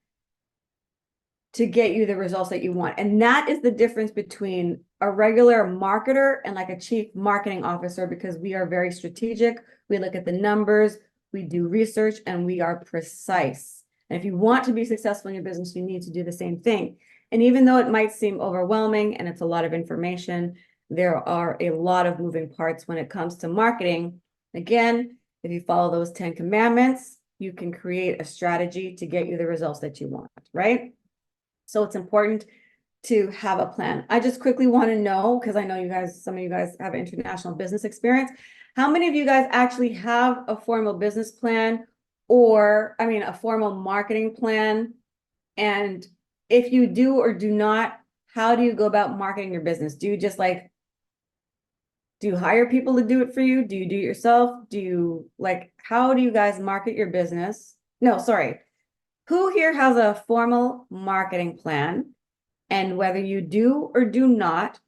A: to get you the results that you want. And that is the difference between a regular marketer and like a chief marketing officer, because we are very strategic. We look at the numbers, we do research, and we are precise. And if you want to be successful in your business, you need to do the same thing. And even though it might seem overwhelming and it's a lot of information, there are a lot of moving parts when it comes to marketing. Again, if you follow those 10 commandments, you can create a strategy to get you the results that you want, right? So it's important to have a plan. I just quickly want to know, because I know you guys, some of you guys have international business experience. How many of you guys actually have a formal business plan or, I mean, a formal marketing plan? And if you do or do not, how do you go about marketing your business? Do you just like, do you hire people to do it for you? Do you do it yourself? Do you like, how do you guys market your business? No, sorry. Who here has a formal marketing plan? And whether you do or do not,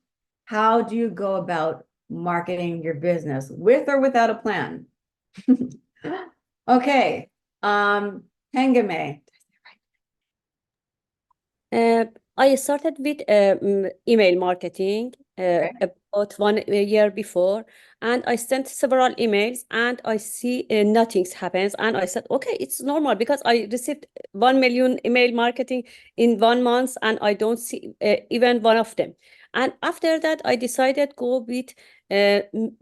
A: how do you go about marketing your business with or without a plan? Okay, Hengame.
G: I started with email marketing about 1 year before, and I sent several emails, and I see nothing happens, and I said, okay, it's normal because I received 1 million email marketing in 1 month, and I don't see even one of them. And after that, I decided go with giving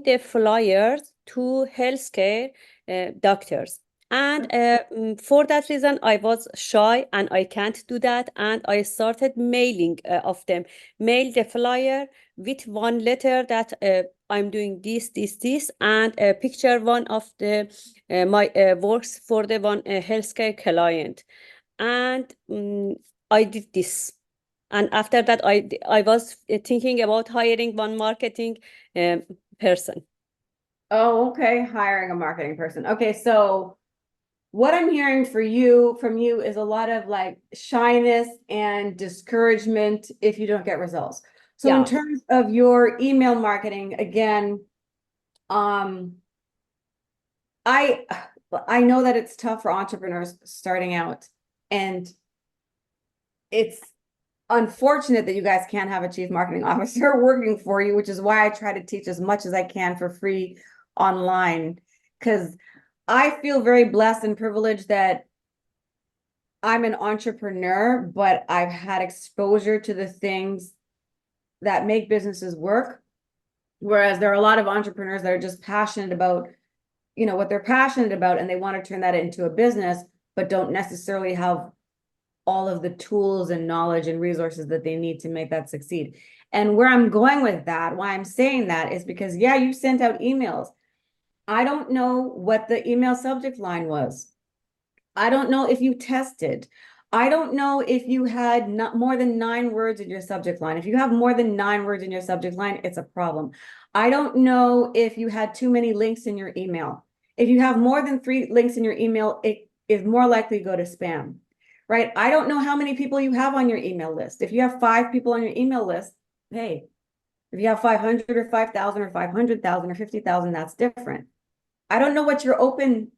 G: the flyers to healthcare doctors. And for that reason, I was shy and I can't do that. And I started mailing of them, mail the flyer with one letter that I'm doing this, and a picture one of the my works for the one healthcare client. And I did this. And after that, I was thinking about hiring one marketing person.
A: Oh, okay. Hiring a marketing person. Okay, so what I'm hearing from you is a lot of like shyness and discouragement if you don't get results. So in
G: Yeah.
A: terms of your email marketing, again, I know that it's tough for entrepreneurs starting out, and it's unfortunate that you guys can't have a chief marketing officer working for you, which is why I try to teach as much as I can for free online, because I feel very blessed and privileged that I'm an entrepreneur, but I've had exposure to the things that make businesses work. Whereas there are a lot of entrepreneurs that are just passionate about, what they're passionate about, and they want to turn that into a business, but don't necessarily have all of the tools and knowledge and resources that they need to make that succeed. And where I'm going with that, why I'm saying that is because, yeah, you sent out emails. I don't know what the email subject line was. I don't know if you tested. I don't know if you had not more than 9 words in your subject line. If you have more than 9 words in your subject line, it's a problem. I don't know if you had too many links in your email. If you have more than 3 links in your email, it is more likely to go to spam, right? I don't know how many people you have on your email list. If you have 5 people on your email list, hey, if you have 500 or 5,000 or 500,000 or 50,000, that's different. I don't know what your open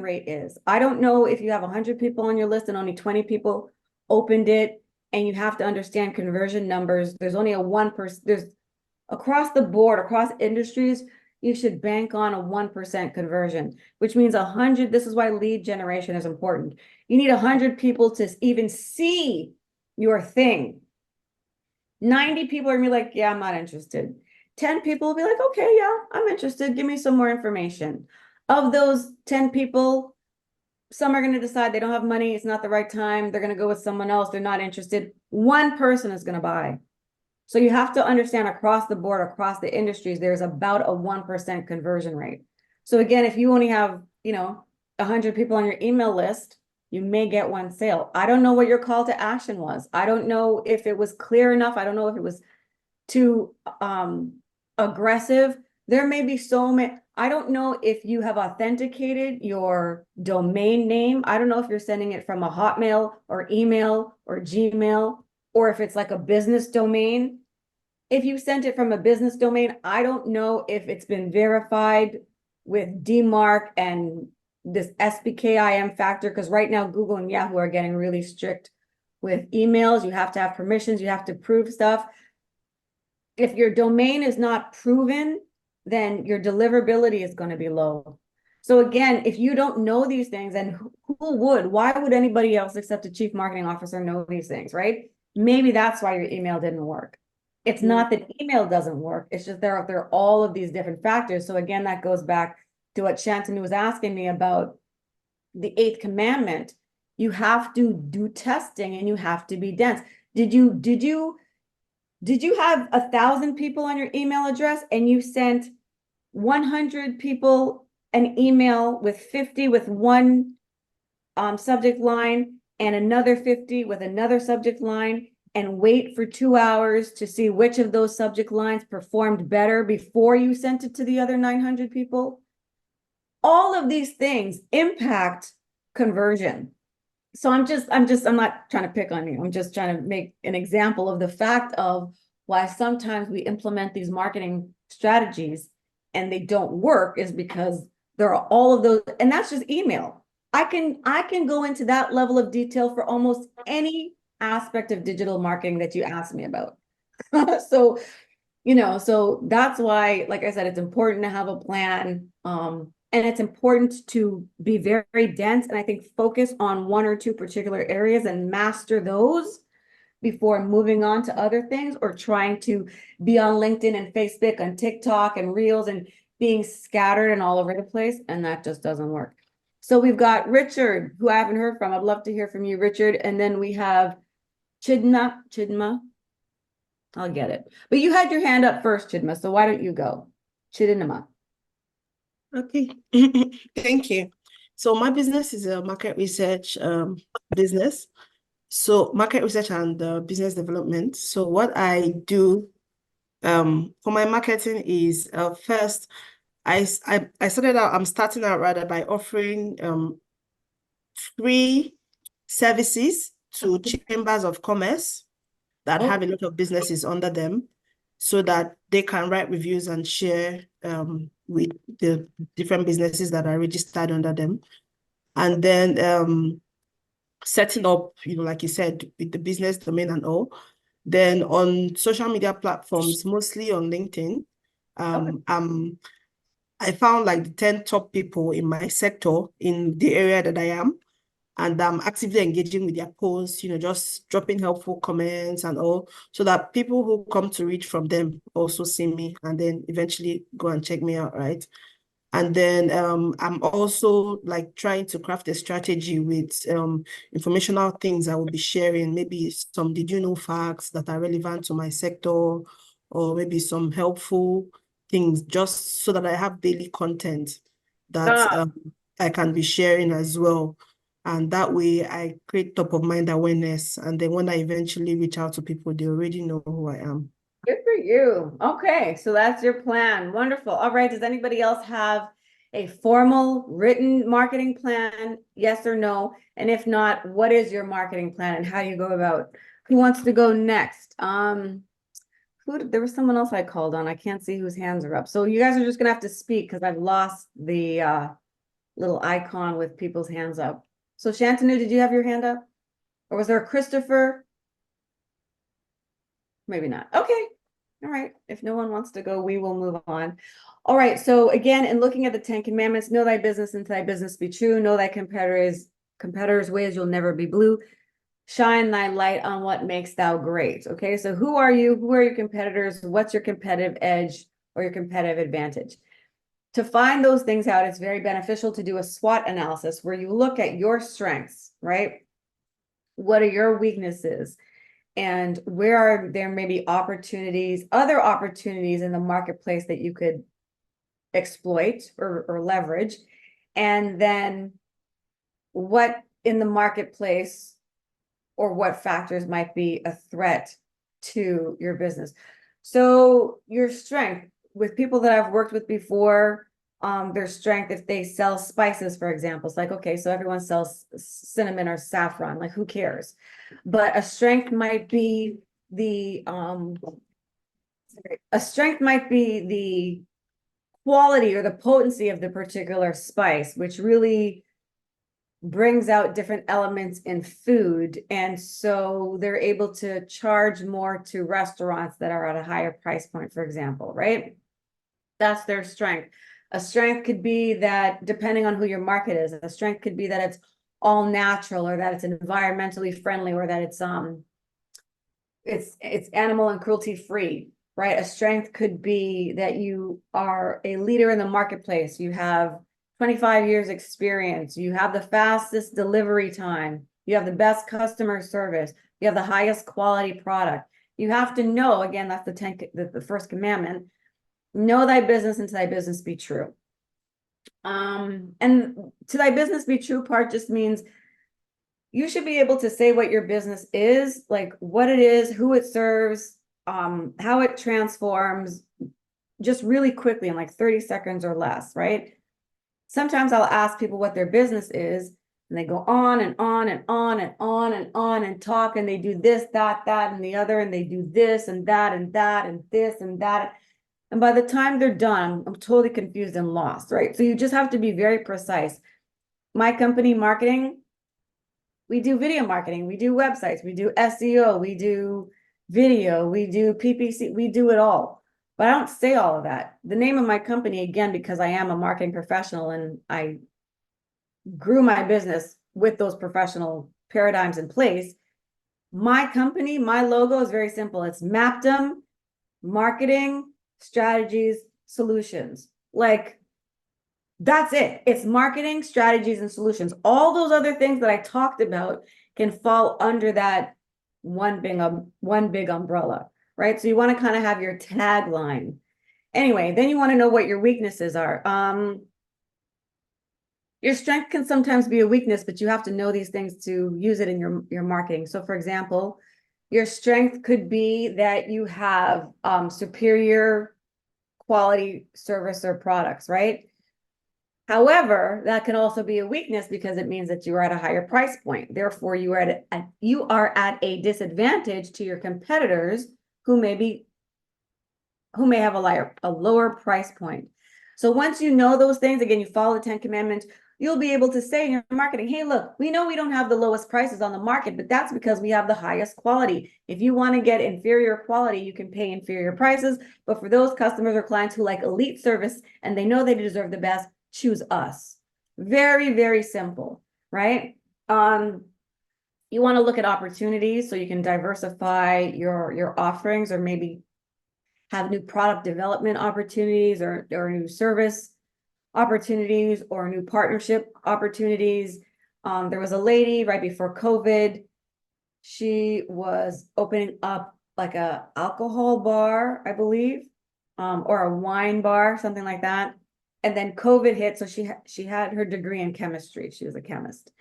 A: rate is. I don't know if you have 100 people on your list and only 20 people opened it, and you have to understand conversion numbers. There's only a 1%. There's across the board, across industries, you should bank on a 1% conversion, which means 100. This is why lead generation is important. You need 100 people to even see your thing. 90 people are gonna be like, yeah, I'm not interested. 10 people will be like, okay, yeah, I'm interested. Give me some more information. Of those 10 people, some are going to decide they don't have money. It's not the right time. They're going to go with someone else. They're not interested. 1 person is going to buy. So you have to understand across the board, across the industries, there's about a 1% conversion rate. So again, if you only have, 100 people on your email list, you may get 1 sale. I don't know what your call to action was. I don't know if it was clear enough. I don't know if it was too aggressive. There may be so many. I don't know if you have authenticated your domain name. I don't know if you're sending it from a Hotmail or email or Gmail, or if it's like a business domain. If you sent it from a business domain, I don't know if it's been verified with DMARC and this SBKIM factor, because right now Google and Yahoo are getting really strict with emails. You have to have permissions. You have to prove stuff. If your domain is not proven, then your deliverability is going to be low. So again, if you don't know these things, and who would? Why would anybody else except a chief marketing officer know these things, right? Maybe that's why your email didn't work. It's not that email doesn't work. It's just there are all of these different factors. So again, that goes back to what Shantanu was asking me about the 8th commandment. You have to do testing and you have to be dense. Did you have 1,000 people on your email address and you sent 100 people an email with 50 with one subject line and another 50 with another subject line, and wait for 2 hours to see which of those subject lines performed better before you sent it to the other 900 people? All of these things impact conversion. So I'm not trying to pick on you. I'm just trying to make an example of the fact of why sometimes we implement these marketing strategies and they don't work, is because there are all of those, and that's just email. I can go into that level of detail for almost any aspect of digital marketing that you ask me about. So, so that's why, like I said, it's important to have a plan. And it's important to be very, very dense. And I think focus on 1 or 2 particular areas and master those before moving on to other things, or trying to be on LinkedIn and Facebook and TikTok and Reels and being scattered and all over the place, and that just doesn't work. So we've got Richard, who I haven't heard from. I'd love to hear from you, Richard. And then we have Chidma. I'll get it. But you had your hand up first, Chidma, so why don't you go? Chidinma.
C: Okay, thank you. So my business is a market research business. So market research and business development. So what I do for my marketing is first, I'm starting out rather by offering free services to chambers of commerce that have a lot of businesses under them, so that they can write reviews and share with the different businesses that are registered under them. And then setting up, like you said, with the business domain and all. Then on social media platforms, mostly on LinkedIn, I found like the 10 top people in my sector in the area that I am. And I'm actively engaging with their posts, just dropping helpful comments and all, so that people who come to read from them also see me and then eventually go and check me out, right? And then I'm also like trying to craft a strategy with informational things I will be sharing, maybe some did you know facts that are relevant to my sector, or maybe some helpful things, just so that I have daily content that I can be sharing as well. And that way I create top of mind awareness. And then when I eventually reach out to people, they already know who I am.
A: Good for you. Okay, so that's your plan. Wonderful. All right, does anybody else have a formal written marketing plan? Yes or no? And if not, what is your marketing plan and how do you go about? Who wants to go next? There was someone else I called on. I can't see whose hands are up. So you guys are just gonna have to speak because I've lost the little icon with people's hands up. So Shantanu, did you have your hand up? Or was there a Christopher? Maybe not. Okay. All right. If no one wants to go, we will move on. All right. So again, in looking at the 10 commandments, know thy business and thy business be true. Know thy competitors' ways, you'll never be blue. Shine thy light on what makes thou great. Okay. So who are you? Who are your competitors? What's your competitive edge or your competitive advantage? To find those things out, it's very beneficial to do a SWOT analysis where you look at your strengths, right? What are your weaknesses? And where are there maybe opportunities, other opportunities in the marketplace that you could exploit or leverage? And then what in the marketplace or what factors might be a threat to your business? So your strength with people that I've worked with before, their strength, if they sell spices, for example, it's like, okay, so everyone sells cinnamon or saffron, like who cares? But a strength might be the quality or the potency of the particular spice, which really brings out different elements in food. And so they're able to charge more to restaurants that are at a higher price point, for example, right? That's their strength. A strength could be that, depending on who your market is, a strength could be that it's all natural, or that it's environmentally friendly, or that it's animal and cruelty free, right? A strength could be that you are a leader in the marketplace. You have 25 years experience. You have the fastest delivery time. You have the best customer service. You have the highest quality product. You have to know, again, that's the first commandment, know thy business and to thy business be true. And to thy business be true part just means you should be able to say what your business is, like what it is, who it serves, how it transforms, just really quickly in like 30 seconds or less, right? Sometimes I'll ask people what their business is, and they go on and on and on and on and on and talk, and they do this, that, and the other, and they do this and that and that and this and that. And by the time they're done, I'm totally confused and lost, right? So you just have to be very precise. My company, marketing, we do video marketing, we do websites, we do SEO, we do video, we do PPC, we do it all. But I don't say all of that. The name of my company, again, because I am a marketing professional and I grew my business with those professional paradigms in place. My company, my logo is very simple. It's Mappdom Marketing Strategies Solutions. Like, that's it. It's marketing, strategies, and solutions. All those other things that I talked about can fall under that one big umbrella, right? So you want to kind of have your tagline. Anyway, then you want to know what your weaknesses are. Your strength can sometimes be a weakness, but you have to know these things to use it in your marketing. So for example, your strength could be that you have superior quality service or products, right? However, that can also be a weakness because it means that you are at a higher price point. Therefore, you are at a disadvantage to your competitors who may have a lower price point. So once you know those things, again, you follow the 10 commandments, you'll be able to say in your marketing, hey, look, we know we don't have the lowest prices on the market, but that's because we have the highest quality. If you want to get inferior quality, you can pay inferior prices. But for those customers or clients who like elite service and they know they deserve the best, choose us. Very, very simple, right? You want to look at opportunities so you can diversify your offerings or maybe have new product development opportunities or new service opportunities or new partnership opportunities. There was a lady right before COVID. She was opening up like a alcohol bar, I believe, or a wine bar, something like that. And then COVID hit, so she had her degree in chemistry. She was a chemist,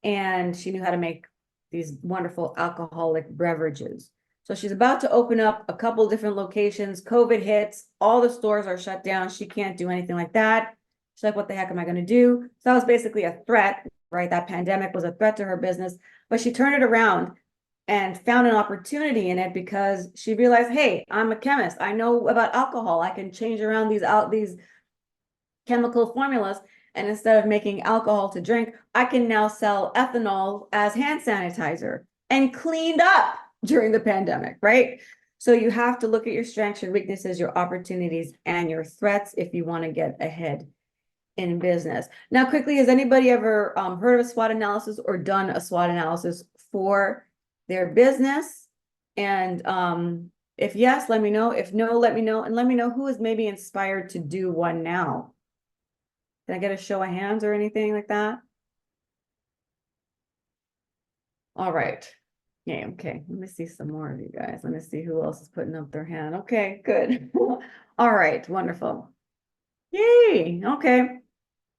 A: and she knew how to make these wonderful alcoholic beverages. So she's about to open up a couple different locations. COVID hits, all the stores are shut down. She can't do anything like that. She's like, what the heck am I going to do? So that was basically a threat, right? That pandemic was a threat to her business, but she turned it around and found an opportunity in it because she realized, hey, I'm a chemist. I know about alcohol. I can change around these chemical formulas. And instead of making alcohol to drink, I can now sell ethanol as hand sanitizer and cleaned up during the pandemic, right? So you have to look at your strengths, your weaknesses, your opportunities, and your threats if you want to get ahead in business. Now, quickly, has anybody ever heard of a SWOT analysis or done a SWOT analysis for their business? And if yes, let me know. If no, let me know. And let me know who is maybe inspired to do one now. Can I get a show of hands or anything like that? All right. Yeah, okay. Let me see some more of you guys. Let me see who else is putting up their hand. Okay, good. All right, wonderful. Yay. Okay.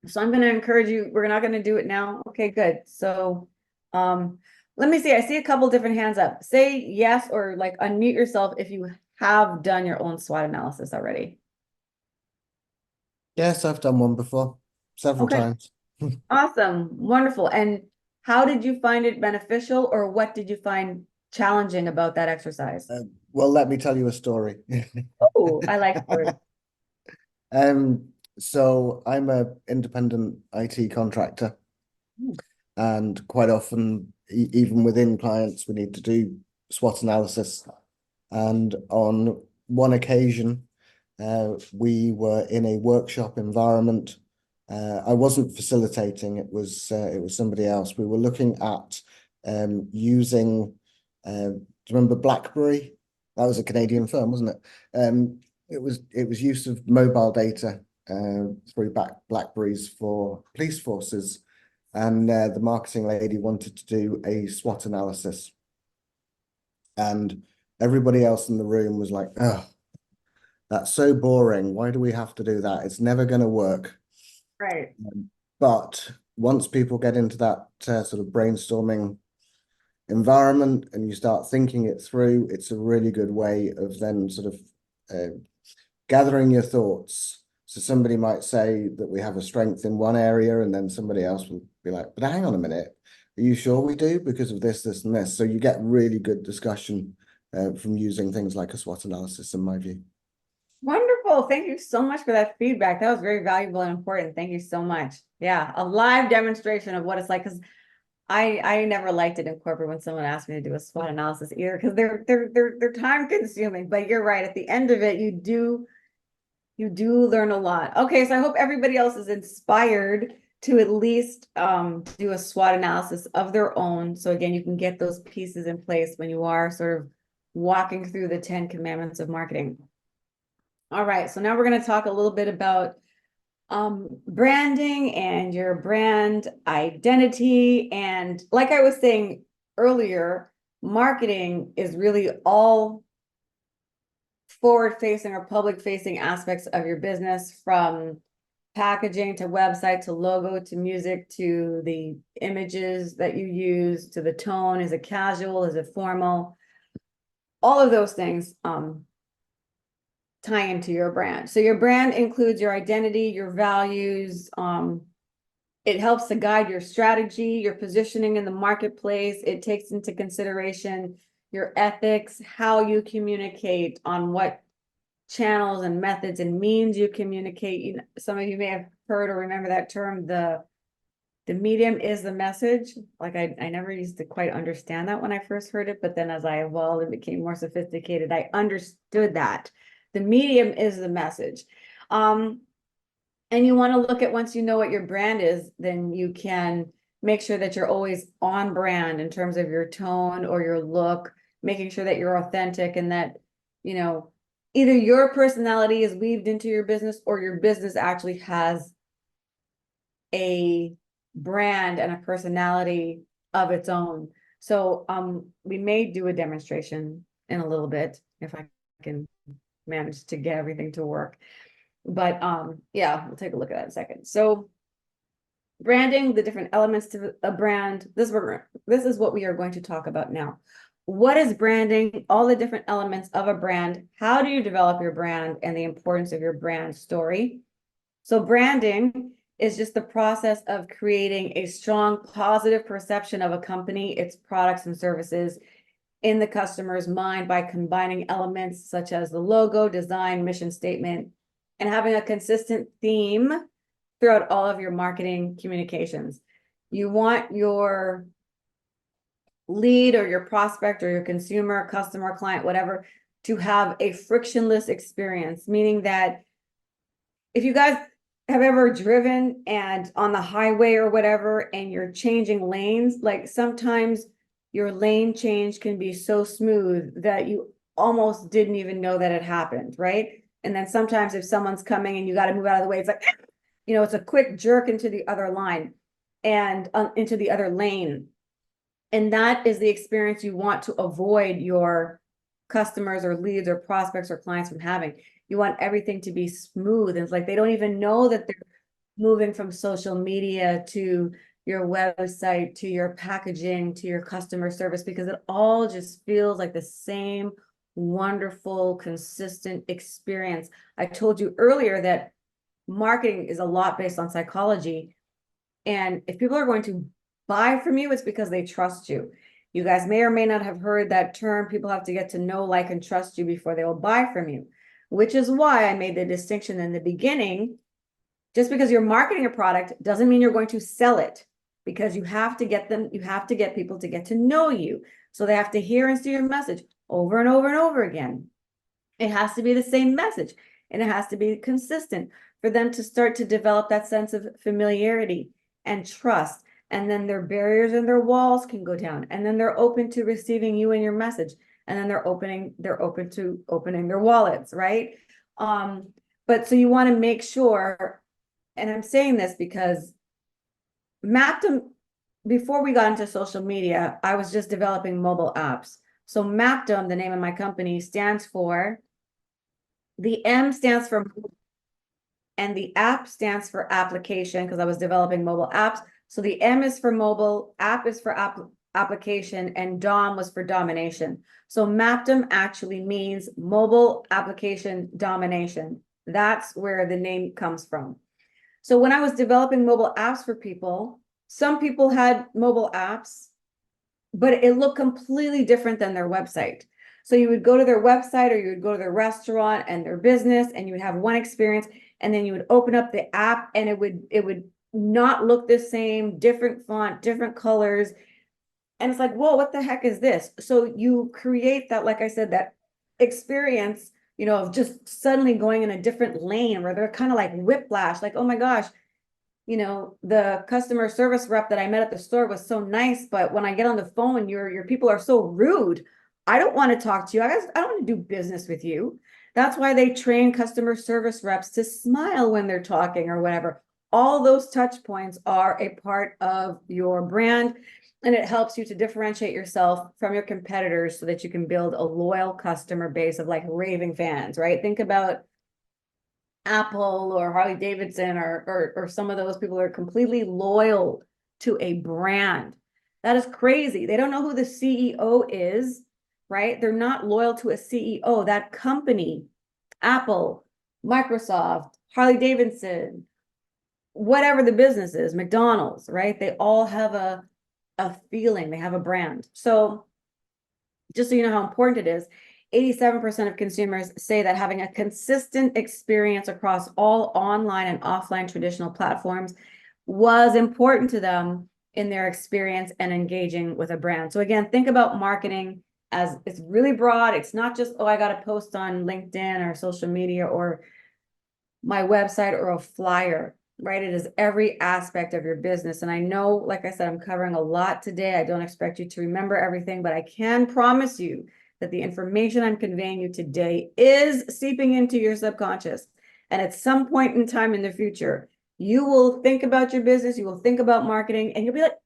A: So I'm going to encourage you. We're not going to do it now. Okay, good. So let me see. I see a couple different hands up. Say yes or like unmute yourself if you have done your own SWOT analysis already.
D: Yes, I've done one before, several
A: Okay.
D: times.
A: Awesome. Wonderful. And how did you find it beneficial or what did you find challenging about that exercise?
D: Well, let me tell you a story.
A: Oh, I like stories.
D: So I'm a independent IT contractor, and quite often, even within clients, we need to do SWOT analysis. And on one occasion, we were in a workshop environment. I wasn't facilitating; it was somebody else. We were looking at using. Do you remember BlackBerry? That was a Canadian firm, wasn't it? It was use of mobile data through BlackBerries for police forces, and the marketing lady wanted to do a SWOT analysis, and everybody else in the room was like, "Oh, that's so boring. Why do we have to do that? It's never going to work."
A: Right.
D: But once people get into that sort of brainstorming environment and you start thinking it through, it's a really good way of then sort of gathering your thoughts. So somebody might say that we have a strength in one area, and then somebody else will be like, but hang on a minute, are you sure we do because of this, this, and this? So you get really good discussion from using things like a SWOT analysis, in my view.
A: Wonderful. Thank you so much for that feedback. That was very valuable and important. Thank you so much. Yeah, a live demonstration of what it's like, because I never liked it in corporate when someone asked me to do a SWOT analysis either, because they're time consuming. But you're right. At the end of it, you do learn a lot. Okay, so I hope everybody else is inspired to at least do a SWOT analysis of their own. So again, you can get those pieces in place when you are sort of walking through the 10 commandments of marketing. All right, so now we're going to talk a little bit about branding and your brand identity. And like I was saying earlier, marketing is really all forward-facing or public-facing aspects of your business, from packaging to website to logo to music to the images that you use to the tone. Is it casual? Is it formal? All of those things tie into your brand. So your brand includes your identity, your values. It helps to guide your strategy, your positioning in the marketplace. It takes into consideration your ethics, how you communicate, on what channels and methods and means you communicate. You know, some of you may have heard or remember that term, the medium is the message. Like I never used to quite understand that when I first heard it, but then as I evolved and became more sophisticated, I understood that. The medium is the message. And you want to look at, once you know what your brand is, then you can make sure that you're always on brand in terms of your tone or your look, making sure that you're authentic and that, you know, either your personality is weaved into your business or your business actually has a brand and a personality of its own. So we may do a demonstration in a little bit if I can manage to get everything to work. But yeah, we'll take a look at that in a second. So branding, the different elements to a brand. This is what we are going to talk about now. What is branding? All the different elements of a brand. How do you develop your brand and the importance of your brand story? So branding is just the process of creating a strong, positive perception of a company, its products and services in the customer's mind by combining elements such as the logo, design, mission statement, and having a consistent theme throughout all of your marketing communications. You want your lead or your prospect or your consumer, customer, client, whatever, to have a frictionless experience, meaning that if you guys have ever driven and on the highway or whatever, and you're changing lanes, like sometimes your lane change can be so smooth that you almost didn't even know that it happened, right? And then sometimes if someone's coming and you got to move out of the way, it's like, you know, it's a quick jerk into the other line and into the other lane. And that is the experience you want to avoid your customers or leads or prospects or clients from having. You want everything to be smooth. And it's like they don't even know that they're moving from social media to your website, to your packaging, to your customer service, because it all just feels like the same wonderful, consistent experience. I told you earlier that marketing is a lot based on psychology. And if people are going to buy from you, it's because they trust you. You guys may or may not have heard that term. People have to get to know, like, and trust you before they will buy from you, which is why I made the distinction in the beginning. Just because you're marketing a product doesn't mean you're going to sell it, because you have to get people to get to know you. So they have to hear and see your message over and over and over again. It has to be the same message and it has to be consistent for them to start to develop that sense of familiarity and trust. And then their barriers and their walls can go down, and then they're open to receiving you and your message. And then they're open to opening their wallets, right? But so you want to make sure, and I'm saying this because Mappdom, before we got into social media, I was just developing mobile apps. So Mappdom, the name of my company, stands for, the M stands for, and the app stands for application, because I was developing mobile apps. So the M is for mobile, app is for application, and DOM was for domination. So Mappdom actually means mobile application domination. That's where the name comes from. So when I was developing mobile apps for people, some people had mobile apps, but it looked completely different than their website. So you would go to their website or you would go to their restaurant and their business, and you would have one experience, and then you would open up the app and it would not look the same, different font, different colors. And it's like, whoa, what the heck is this? So you create that, like I said, that experience, you know, of just suddenly going in a different lane where they're kind of like whiplash, like, oh my gosh, you know, the customer service rep that I met at the store was so nice, but when I get on the phone, your people are so rude. I don't want to talk to you. I don't want to do business with you. That's why they train customer service reps to smile when they're talking or whatever. All those touch points are a part of your brand, and it helps you to differentiate yourself from your competitors so that you can build a loyal customer base of like raving fans, right? Think about Apple or Harley Davidson or some of those people are completely loyal to a brand. That is crazy. They don't know who the CEO is, right? They're not loyal to a CEO. That company, Apple, Microsoft, Harley Davidson, whatever the business is, McDonald's, right? They all have a feeling, they have a brand. So just so you know how important it is, 87% of consumers say that having a consistent experience across all online and offline traditional platforms was important to them in their experience and engaging with a brand. So again, think about marketing as it's really broad. It's not just, oh, I got to post on LinkedIn or social media or my website or a flyer, right? It is every aspect of your business. And I know, like I said, I'm covering a lot today. I don't expect you to remember everything, but I can promise you that the information I'm conveying you today is seeping into your subconscious. And at some point in time in the future, you will think about your business, you will think about marketing, and you'll be like,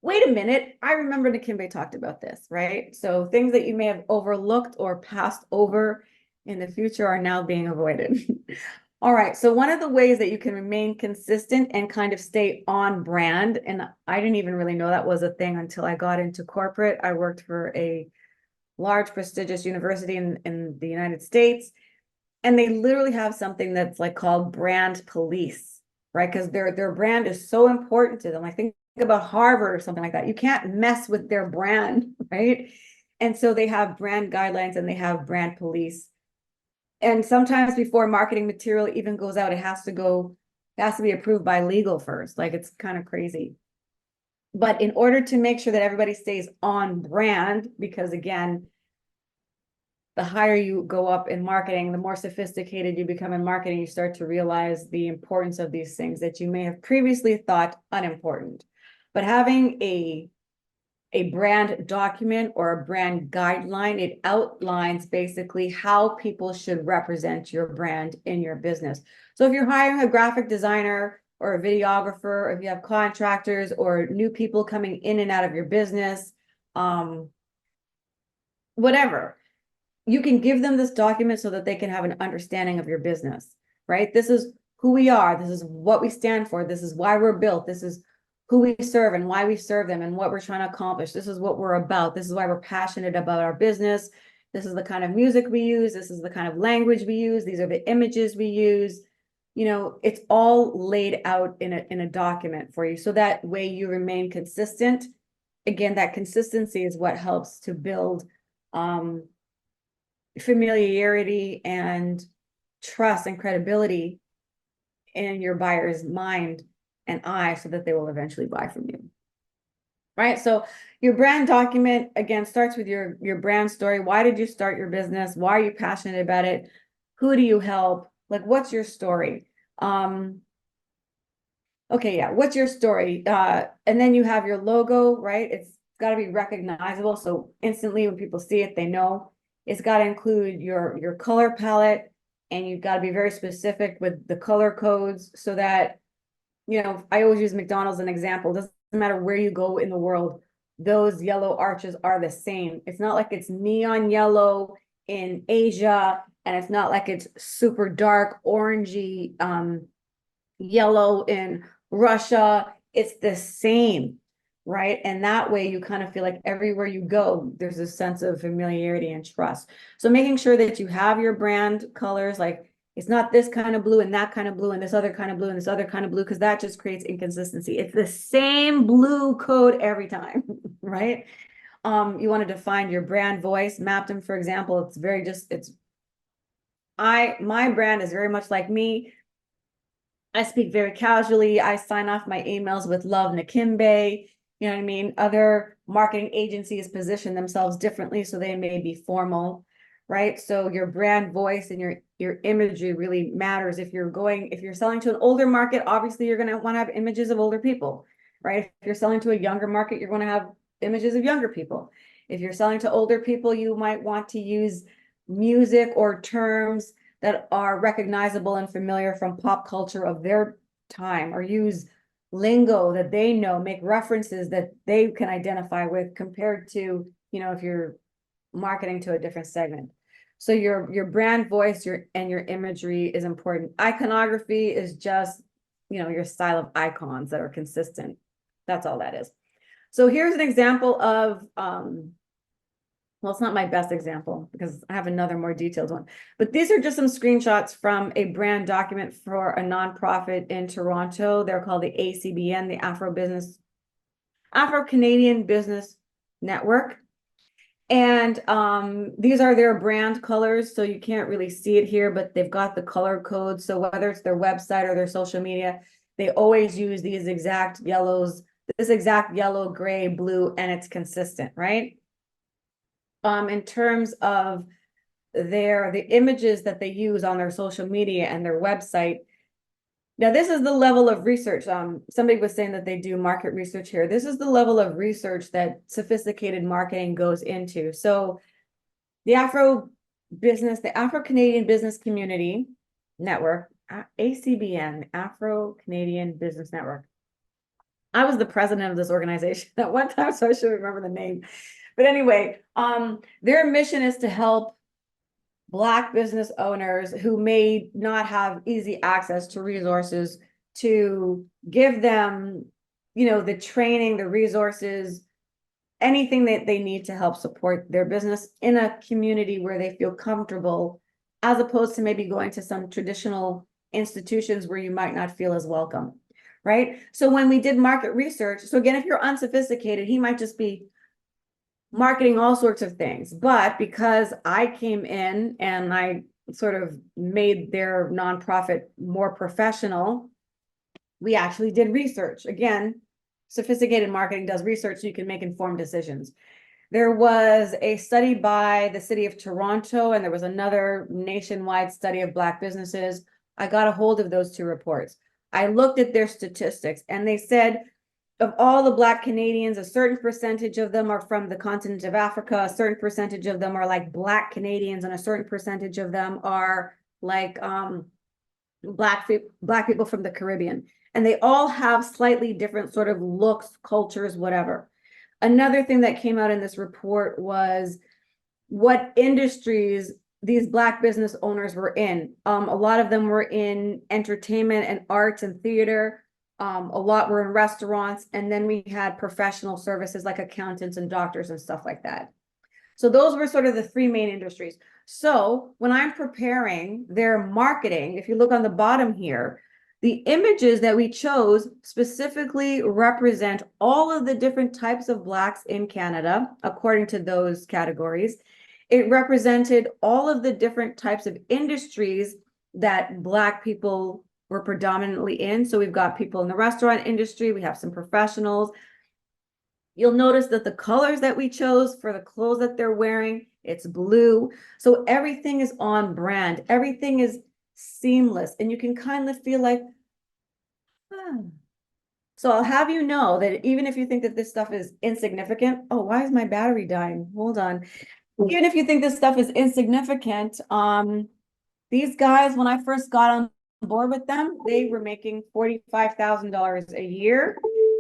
A: wait a minute, I remember Nakimbe talked about this, right? So things that you may have overlooked or passed over in the future are now being avoided. All right, so one of the ways that you can remain consistent and kind of stay on brand, and I didn't even really know that was a thing until I got into corporate. I worked for a large prestigious university in the United States, and they literally have something that's like called brand police, right? Because their brand is so important to them. I think about Harvard or something like that. You can't mess with their brand, right? And so they have brand guidelines and they have brand police. And sometimes before marketing material even goes out, it has to be approved by legal first. Like it's kind of crazy. But in order to make sure that everybody stays on brand, because again, the higher you go up in marketing, the more sophisticated you become in marketing, you start to realize the importance of these things that you may have previously thought unimportant. But having a brand document or a brand guideline, it outlines basically how people should represent your brand in your business. So if you're hiring a graphic designer or a videographer, or if you have contractors or new people coming in and out of your business, whatever, you can give them this document so that they can have an understanding of your business, right? This is who we are. This is what we stand for. This is why we're built. This is who we serve and why we serve them and what we're trying to accomplish. This is what we're about. This is why we're passionate about our business. This is the kind of music we use. This is the kind of language we use. These are the images we use. You know, it's all laid out in a document for you. So that way you remain consistent. Again, that consistency is what helps to build familiarity and trust and credibility in your buyer's mind and eye so that they will eventually buy from you. Right? So your brand document, again, starts with your brand story. Why did you start your business? Why are you passionate about it? Who do you help? Like, what's your story? Okay, yeah, what's your story? And then you have your logo, right? It's got to be recognizable. So instantly when people see it, they know. It's got to include your color palette, and you've got to be very specific with the color codes so that, you know, I always use McDonald's as an example. It doesn't matter where you go in the world, those yellow arches are the same. It's not like it's neon yellow in Asia, and it's not like it's super dark orangey yellow in Russia. It's the same, right? And that way you kind of feel like everywhere you go, there's a sense of familiarity and trust. So making sure that you have your brand colors, like it's not this kind of blue and that kind of blue and this other kind of blue and this other kind of blue, because that just creates inconsistency. It's the same blue code every time, right? You want to define your brand voice. Mappdom, for example, it's very just, my brand is very much like me. I speak very casually. I sign off my emails with love, Nakimbe. You know what I mean? Other marketing agencies position themselves differently, so they may be formal, right? So your brand voice and your imagery really matters. If you're selling to an older market, obviously you're going to want to have images of older people, right? If you're selling to a younger market, you're going to have images of younger people. If you're selling to older people, you might want to use music or terms that are recognizable and familiar from pop culture of their time, or use lingo that they know, make references that they can identify with, compared to, you know, if you're marketing to a different segment. So your brand voice, and your imagery is important. Iconography is just, you know, your style of icons that are consistent. That's all that is. So here's an example of, well, it's not my best example because I have another more detailed one, but these are just some screenshots from a brand document for a nonprofit in Toronto. They're called the ACBN, the Afro-Canadian Business Network. And these are their brand colors, so you can't really see it here, but they've got the color code. So whether it's their website or their social media, they always use these exact yellows, this exact yellow, gray, blue, and it's consistent, right? In terms of the images that they use on their social media and their website. Now, this is the level of research. Somebody was saying that they do market research here. This is the level of research that sophisticated marketing goes into. So the Afro-Canadian Business Community Network, ACBN, Afro-Canadian Business Network. I was the president of this organization at one time, so I should remember the name. But anyway, their mission is to help Black business owners who may not have easy access to resources, to give them, you know, the training, the resources, anything that they need to help support their business in a community where they feel comfortable, as opposed to maybe going to some traditional institutions where you might not feel as welcome, right? So when we did market research, so again, if you're unsophisticated, he might just be marketing all sorts of things. But because I came in and I sort of made their nonprofit more professional, we actually did research. Again, sophisticated marketing does research so you can make informed decisions. There was a study by the city of Toronto, and there was another nationwide study of Black businesses. I got a hold of those two reports. I looked at their statistics, and they said of all the Black Canadians, a certain percentage of them are from the continent of Africa, a certain percentage of them are like Black Canadians, and a certain percentage of them are like Black people from the Caribbean. And they all have slightly different sort of looks, cultures, whatever. Another thing that came out in this report was what industries these Black business owners were in. A lot of them were in entertainment and arts and theater. A lot were in restaurants, and then we had professional services like accountants and doctors and stuff like that. So those were sort of the three main industries. So when I'm preparing their marketing, if you look on the bottom here, the images that we chose specifically represent all of the different types of Blacks in Canada, according to those categories. It represented all of the different types of industries that Black people were predominantly in. So we've got people in the restaurant industry, we have some professionals. You'll notice that the colors that we chose for the clothes that they're wearing, it's blue. So everything is on brand, everything is seamless, and you can kind of feel like, So I'll have you know that even if you think that this stuff is insignificant, oh, why is my battery dying? Hold on. Even if you think this stuff is insignificant, these guys, when I first got on board with them, they were making $45,000 a year.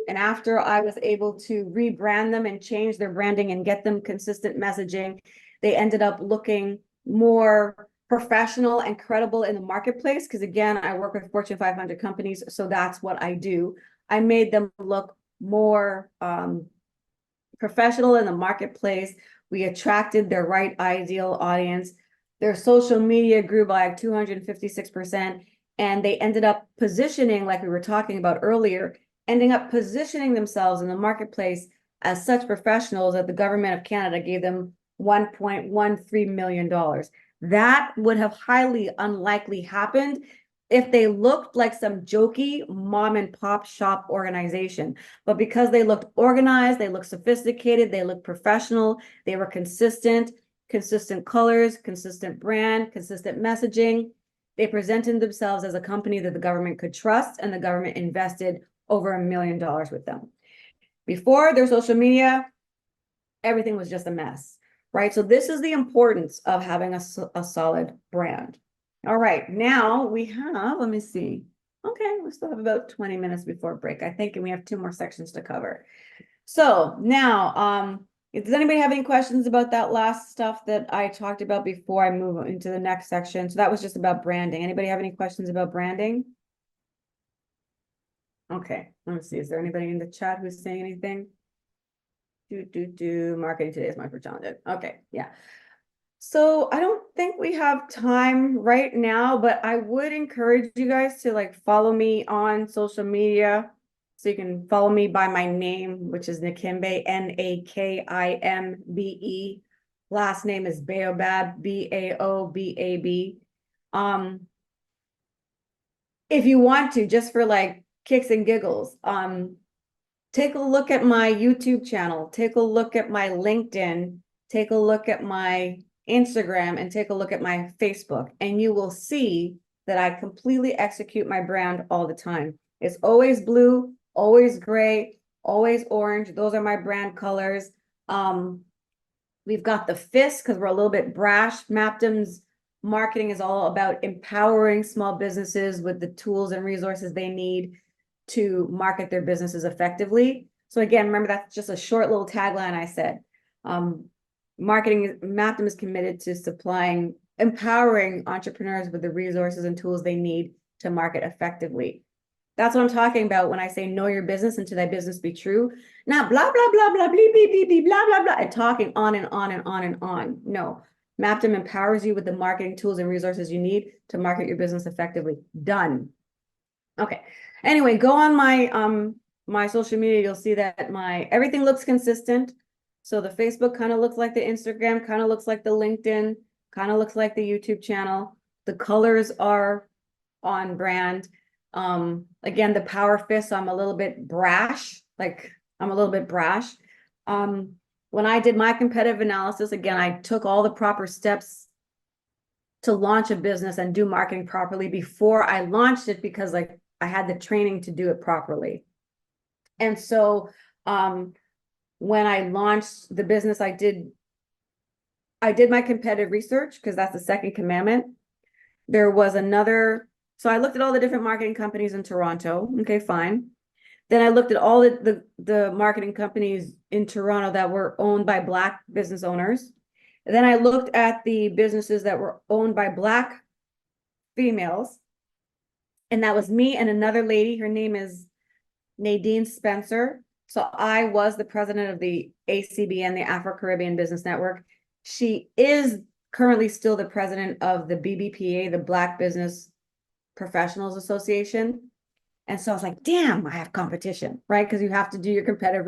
A: And after I was able to rebrand them and change their branding and get them consistent messaging, they ended up looking more professional and credible in the marketplace. Because again, I work with Fortune 500 companies, so that's what I do. I made them look more professional in the marketplace. We attracted their right ideal audience. Their social media grew by 256%, and they ended up positioning, like we were talking about earlier, ending up positioning themselves in the marketplace as such professionals that the government of Canada gave them $1.13 million. That would have highly unlikely happened if they looked like some jokey mom and pop shop organization. But because they looked organized, they looked sophisticated, they looked professional, they were consistent colors, consistent brand, consistent messaging. They presented themselves as a company that the government could trust, and the government invested over $1 million with them. Before their social media, everything was just a mess, right? So this is the importance of having a solid brand. All right, now we have, let me see. Okay, we still have about 20 minutes before break, I think, and we have 2 more sections to cover. So now, does anybody have any questions about that last stuff that I talked about before I move into the next section? So that was just about branding. Anybody have any questions about branding? Okay, let's see. Is there anybody in the chat who's saying anything? Marketing today is my first challenge. Okay, yeah. So I don't think we have time right now, but I would encourage you guys to like follow me on social media. So you can follow me by my name, which is Nakimbe, Nakimbe. Last name is Baobab, Baobab. If you want to, just for like kicks and giggles, take a look at my YouTube channel, take a look at my LinkedIn, take a look at my Instagram, and take a look at my Facebook, and you will see that I completely execute my brand all the time. It's always blue, always gray, always orange. Those are my brand colors. We've got the fist because we're a little bit brash. Mappdom's marketing is all about empowering small businesses with the tools and resources they need to market their businesses effectively. So again, remember that's just a short little tagline I said. Mappdom is committed to empowering entrepreneurs with the resources and tools they need to market effectively. That's what I'm talking about when I say know your business and to thy business be true. Not blah, blah, blah, blah, blee, blee, blee, blee, blah, blah, blah, and talking on and on and on and on. No, Mappdom empowers you with the marketing tools and resources you need to market your business effectively. Done. Okay. Anyway, go on my social media. You'll see that everything looks consistent. So the Facebook kind of looks like the Instagram, kind of looks like the LinkedIn, kind of looks like the YouTube channel. The colors are on brand. Again, the power fist, I'm a little bit brash. When I did my competitive analysis, again, I took all the proper steps to launch a business and do marketing properly before I launched it because like I had the training to do it properly. And so when I launched the business, I did my competitive research because that's the second commandment. There was so I looked at all the different marketing companies in Toronto. Okay, fine. Then I looked at all the marketing companies in Toronto that were owned by Black business owners. And then I looked at the businesses that were owned by Black females. And that was me and another lady. Her name is Nadine Spencer. So I was the president of the ACBN, the Afro-Caribbean Business Network. She is currently still the president of the BBPA, the Black Business Professionals Association. And so I was like, damn, I have competition, right? Because you have to do your competitive